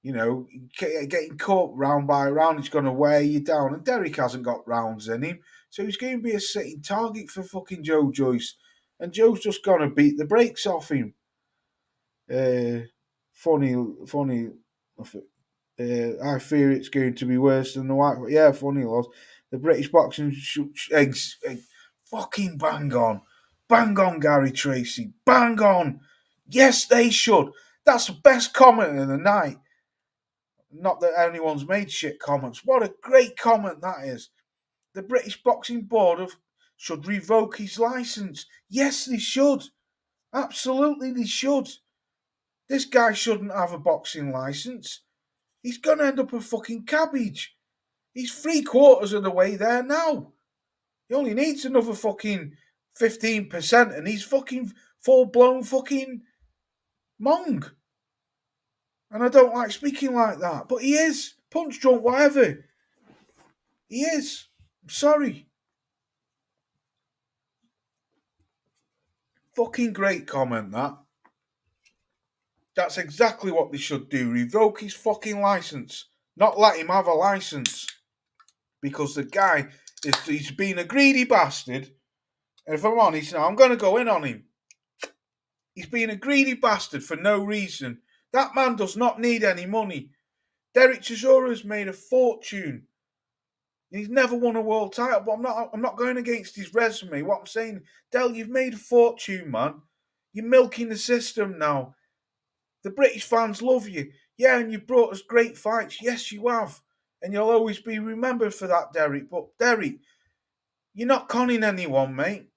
You know, getting caught round by round, it's going to wear you down. And Derek hasn't got rounds in him, so he's going to be a sitting target for fucking Joe Joyce. And Joe's just going to beat the brakes off him. Funny. I fear it's going to be worse than the white. Yeah, funny loss. The British boxing fucking bang on, Gary Tracy, bang on. Yes, they should. That's the best comment of the night. Not that anyone's made shit comments. What a great comment that is. The British Boxing Board should revoke his licence. Yes, they should. Absolutely, they should. This guy shouldn't have a boxing licence. He's going to end up a fucking cabbage. He's 3/4 of the way there now. He only needs another fucking 15% and he's fucking full-blown fucking mong. And I don't like speaking like that, but he is. Punch drunk, whatever. He is. I'm sorry. Fucking great comment, that. That's exactly what they should do. Revoke his fucking licence. Not let him have a licence. Because the guy, he's been a greedy bastard. And if I'm honest now, I'm going to go in on him. He's been a greedy bastard for no reason. That man does not need any money. Derek Chisora's made a fortune. He's never won a world title, but I'm not going against his resume. What I'm saying, Del, you've made a fortune, man. You're milking the system now. The British fans love you. Yeah, and you've brought us great fights. Yes, you have. And you'll always be remembered for that, Derek. But, Derek, you're not conning anyone, mate.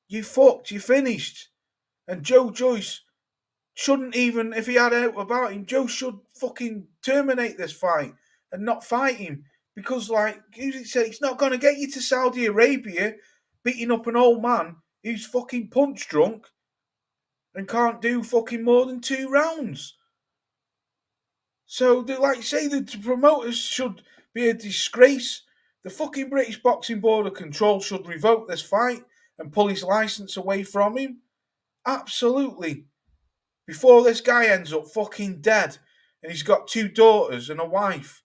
You fucked. You finished. And Joe Joyce shouldn't even, if he had out about him, Joe should fucking terminate this fight and not fight him. Because, like Usyk said, it's not going to get you to Saudi Arabia beating up an old man who's fucking punch drunk and can't do fucking more than 2 rounds. So, like you say, the promoters should be a disgrace. The fucking British Boxing Board of Control should revoke this fight and pull his licence away from him. Absolutely. Before this guy ends up fucking dead and he's got 2 daughters and a wife.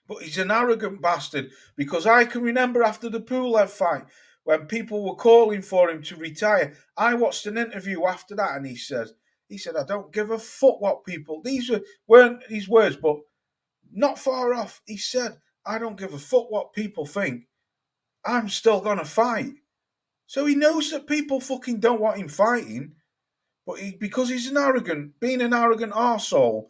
But he's an arrogant bastard, because I can remember after the Pulev fight when people were calling for him to retire. I watched an interview after that and he said, I don't give a fuck what people, weren't his words, but not far off. He said, I don't give a fuck what people think. I'm still going to fight. So he knows that people fucking don't want him fighting, but because he's being an arrogant arsehole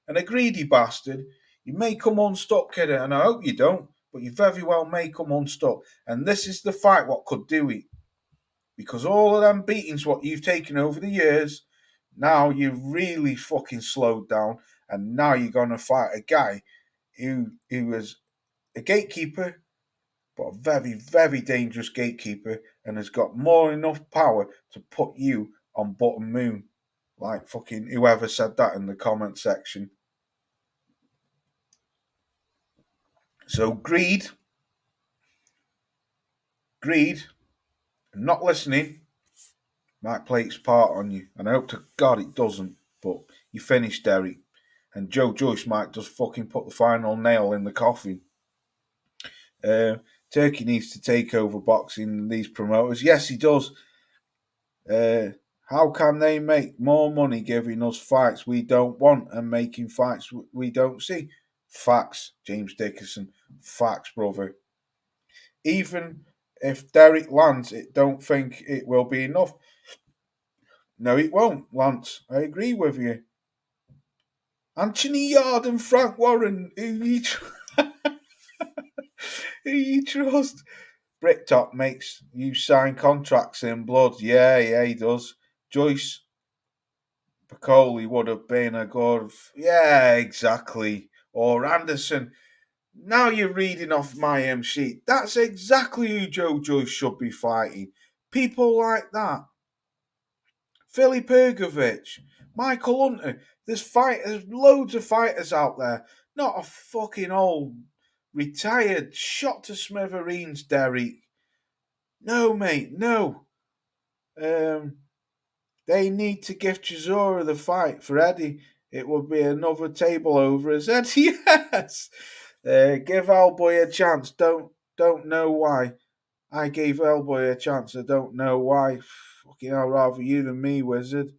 and a greedy bastard, you may come unstuck, kid, and I hope you don't, but you very well may come unstuck. And this is the fight what could do it. Because all of them beatings what you've taken over the years, now you've really fucking slowed down, and now you're going to fight a guy who was a gatekeeper, but a very, very dangerous gatekeeper, and has got more enough power to put you on bottom moon. Like fucking whoever said that in the comment section. So greed, and not listening might play its part on you. And I hope to God it doesn't. But you finished, Derek. And Joe Joyce might just fucking put the final nail in the coffin. Turkey needs to take over boxing, these promoters. Yes, he does. How can they make more money giving us fights we don't want and making fights we don't see? Facts, James Dickerson. Facts, brother. Even if Derek lands, it don't think it will be enough. No, it won't, Lance. I agree with you. Anthony Yard and Frank Warren, who you trust? Bricktop makes you sign contracts in blood. Yeah, he does. Joyce Piccoli would have been a good... Yeah, exactly. Or Anderson. Now you're reading off my sheet. That's exactly who Joe Joyce should be fighting. People like that. Philip Pergovich, Michael Hunter. There's loads of fighters out there. Not a fucking old retired, shot to smithereens, Derek. No, mate, no. They need to give Chisora the fight for Eddie. It would be another table over as Eddie. Yes. Give Hellboy a chance. Don't know why. I gave Hellboy a chance. I don't know why. Fucking hell, rather you than me, wizard.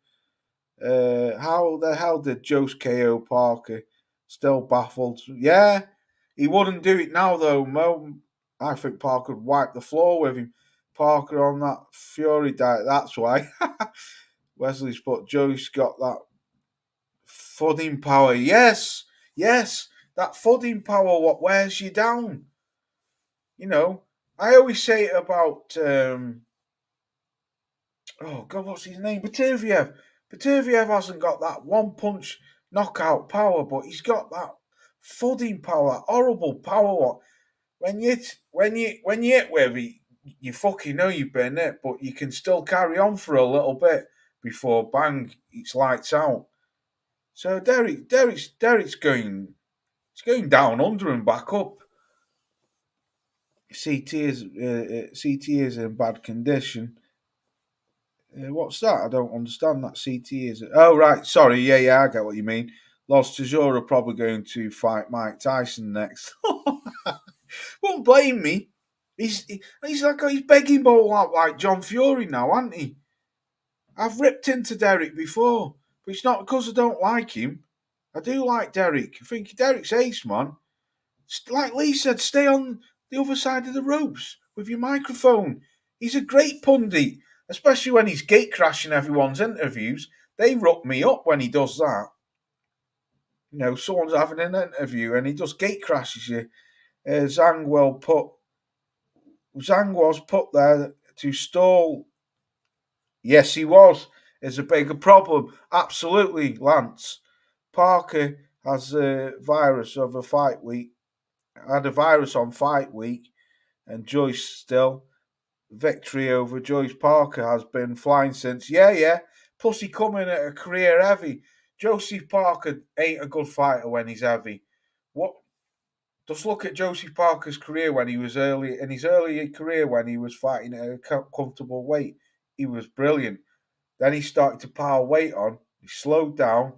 How the hell did Joyce KO Parker? Still baffled. Yeah, he wouldn't do it now though, Mo. I think Parker would wipe the floor with him. Parker on that Fury diet, that's why. Wesley's put Joyce got that fudding power. Yes, yes, that fudding power what wears you down. You know, I always say it about oh God, what's his name? Batuviev. Batuviev hasn't got that one punch knockout power, but he's got that fudding power, that horrible power. What when you hit with it, you fucking know you've been hit, but you can still carry on for a little bit before bang, it's lights out. So Derek's going, it's going down under and back up. CT is in bad condition. What's that? I don't understand that. CT is. Oh, right. Sorry. Yeah, I get what you mean. Los Chisora probably going to fight Mike Tyson next. Won't blame me. He's like he's begging ball out like John Fury now, hasn't he? I've ripped into Derek before, but it's not because I don't like him. I do like Derek. I think Derek's ace, man. Like Lee said, stay on the other side of the ropes with your microphone. He's a great pundit, especially when he's gate crashing everyone's interviews. They ruck me up when he does that. You know, someone's having an interview and he just gate crashes you. Zhang was put there to stall. Yes, he was. Is a bigger problem. Absolutely, Lance. Parker has a virus of a fight week. Had a virus on fight week, and Joyce still. Victory over Joyce Parker has been flying since. Yeah. Plus he coming at a career heavy. Josie Parker ain't a good fighter when he's heavy. What? Just look at Josie Parker's career when he was in his early career when he was fighting at a comfortable weight. He was brilliant. Then he started to pile weight on. He slowed down.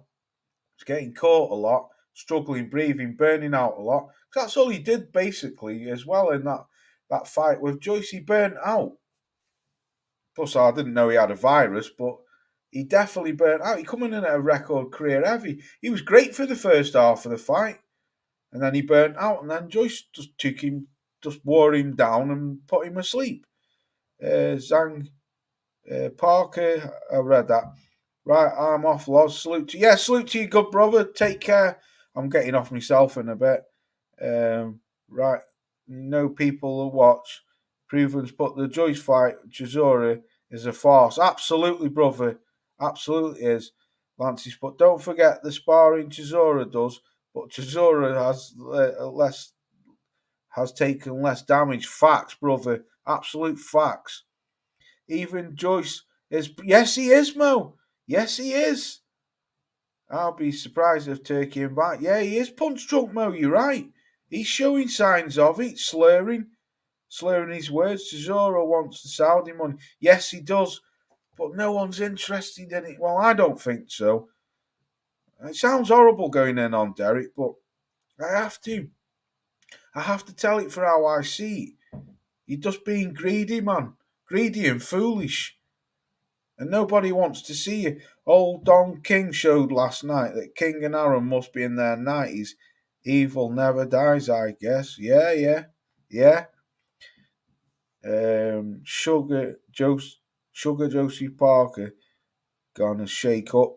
He's getting caught a lot, struggling, breathing, burning out a lot. That's all he did basically as well in that fight with Joyce. He burnt out. Plus, I didn't know he had a virus, but he definitely burnt out. He coming in at a record career heavy. He was great for the first half of the fight, and then he burnt out, and then Joyce just wore him down and put him asleep. Zhang Parker, I read that. Right, I'm off, Loz. Salute to you. Yeah, salute to you, good brother. Take care. I'm getting off myself in a bit. Right, no people to watch. Proven's put the Joyce fight, Chisora, is a farce. Absolutely, brother. Absolutely is. Lance's put, don't forget the sparring Chisora does, but Chisora has taken less damage. Facts, brother. Absolute facts. Even Joyce is. Yes, he is, Mo. Yes, he is. I'll be surprised if Turkey and back. Yeah, he is punch drunk, Mo. You're right. He's showing signs of it, slurring his words. Chisora wants the Saudi money. Yes, he does, but no one's interested in it. Well, I don't think so. It sounds horrible going in on Derek, but I have to. I have to tell it for how I see it. You're just being greedy, man. Greedy and foolish. And nobody wants to see you. Old Don King showed last night that King and Aaron must be in their 90s. Evil never dies, I guess. Yeah. Sugar Josie Parker gonna shake up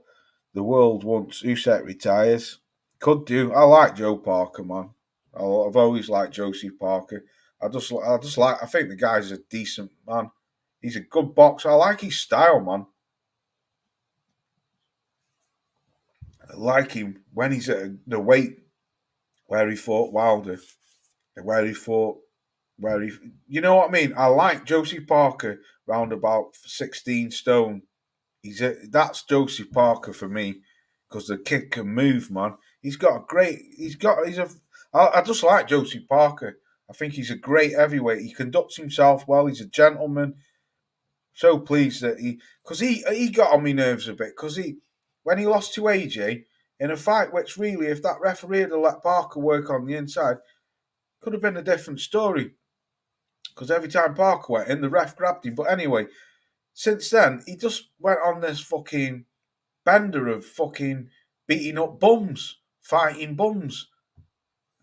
the world once Usyk retires. Could do. I like Joe Parker, man. I've always liked Josie Parker. I think the guy's a decent man. He's a good boxer. I like his style, man. I like him when he's at the weight where he fought Wilder, you know what I mean? I like Josie Parker round about 16 stone. That's Josie Parker for me because the kid can move, man. He's a I just like Josie Parker. I think he's a great heavyweight. He conducts himself well. He's a gentleman. So pleased that because he got on my nerves a bit because when he lost to AJ in a fight which really, if that referee had let Parker work on the inside, could have been a different story. Because every time Parker went in, the ref grabbed him. But anyway, since then, he just went on this fucking bender of fucking beating up bums, fighting bums.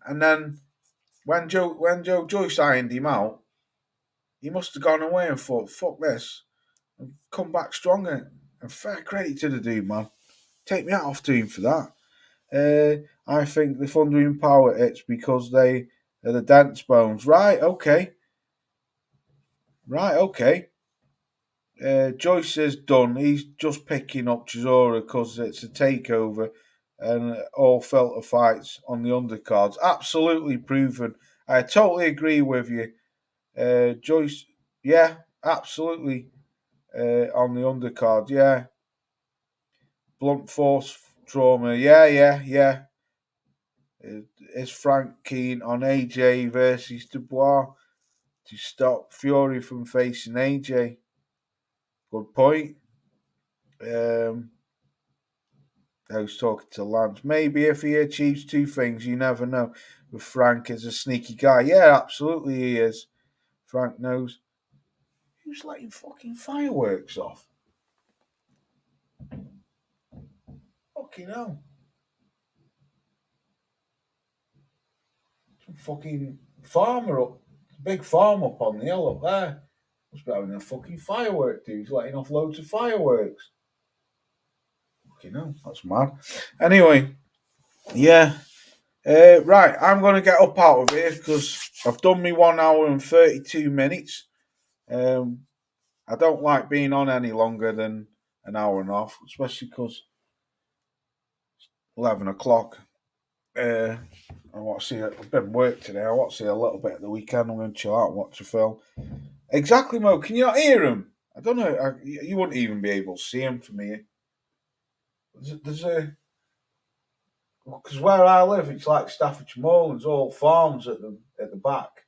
And then when Joe Joyce ironed him out, he must have gone away and thought, fuck this, and come back stronger. And fair credit to the dude, man. Take me out off to him for that. I think the Thundering Power, it's because they are the dance bones. Right, okay. Joyce is done. He's just picking up Chisora because it's a takeover and all filter fights on the undercards. Absolutely proven. I totally agree with you. Joyce, yeah, absolutely on the undercard, yeah. Blunt force trauma, yeah. Is Frank keen on AJ versus Dubois to stop Fury from facing AJ? Good point. I was talking to Lance. Maybe if he achieves two things, you never know. With Frank is a sneaky guy. Yeah, absolutely he is. Frank knows. Who's letting fucking fireworks off? Fucking hell. Some fucking farmer up. Big farm up on the hill up there. Must be having a fucking firework, dude. He's letting off loads of fireworks. Fucking hell, that's mad. Anyway, yeah. Right, I'm going to get up out of here because I've done me 1 hour and 32 minutes. I don't like being on any longer than an hour and a half, especially because it's 11 o'clock. I want to see, I've been work today. I want to see a little bit at the weekend. I'm going to chill out and watch a film. Exactly, Mo. Can you not hear him? I don't know. You wouldn't even be able to see him from here. There's a... Because where I live, it's like Staffordshire Moorlands, all farms at the back,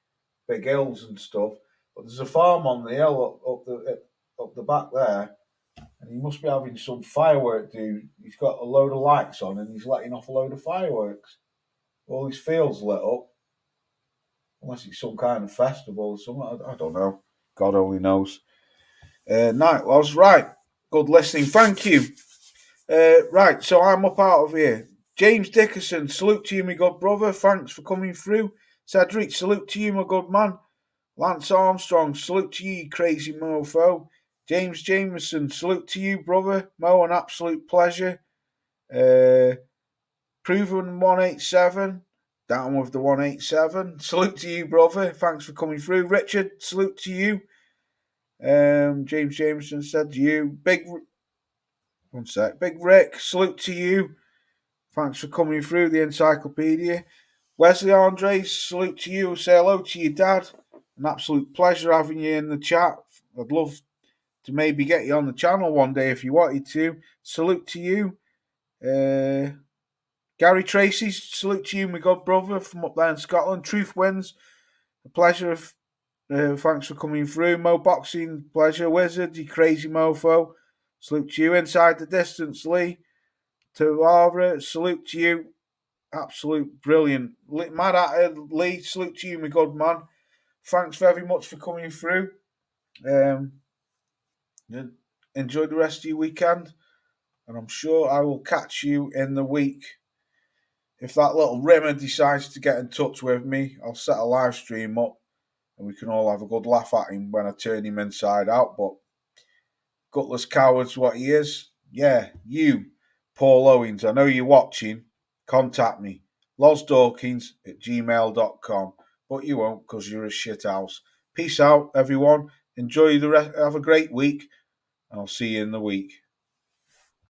big hills and stuff. But there's a farm on the hill up the back there, and he must be having some firework, dude. He's got a load of lights on, and he's letting off a load of fireworks. All his fields lit up, unless it's some kind of festival or something. I don't know. God only knows. Night was right. Good listening. Thank you. Right, so I'm up out of here. James Dickerson, salute to you, my good brother. Thanks for coming through. Cedric, salute to you, my good man. Lance Armstrong, salute to you, you crazy mofo. James Jameson, salute to you, brother. Mo, an absolute pleasure. Proven 187, down with the 187. Salute to you, brother. Thanks for coming through. Richard, salute to you. James Jameson said to you. Big Rick, salute to you. Thanks for coming through the encyclopedia. Wesley Andres, salute to you. Say hello to your dad. An absolute pleasure having you in the chat. I'd love to maybe get you on the channel one day if you wanted to. Salute to you. Gary Tracy, salute to you, my god brother from up there in Scotland. Truth wins. A pleasure. Thanks for coming through. Mo Boxing, pleasure. Wizard, you crazy mofo. Salute to you. Inside the distance, Lee. To Barbara, salute to you. Absolute brilliant. Mad at it, Lee, salute to you, my good man. Thanks very much for coming through. Enjoy the rest of your weekend. And I'm sure I will catch you in the week. If that little Rimmer decides to get in touch with me, I'll set a live stream up and we can all have a good laugh at him when I turn him inside out. But gutless coward's what he is. Yeah, you, Paul Owens, I know you're watching. Contact me. losdawkins@gmail.com. But you won't because you're a shithouse. Peace out, everyone. Enjoy the rest. Have a great week. And I'll see you in the week.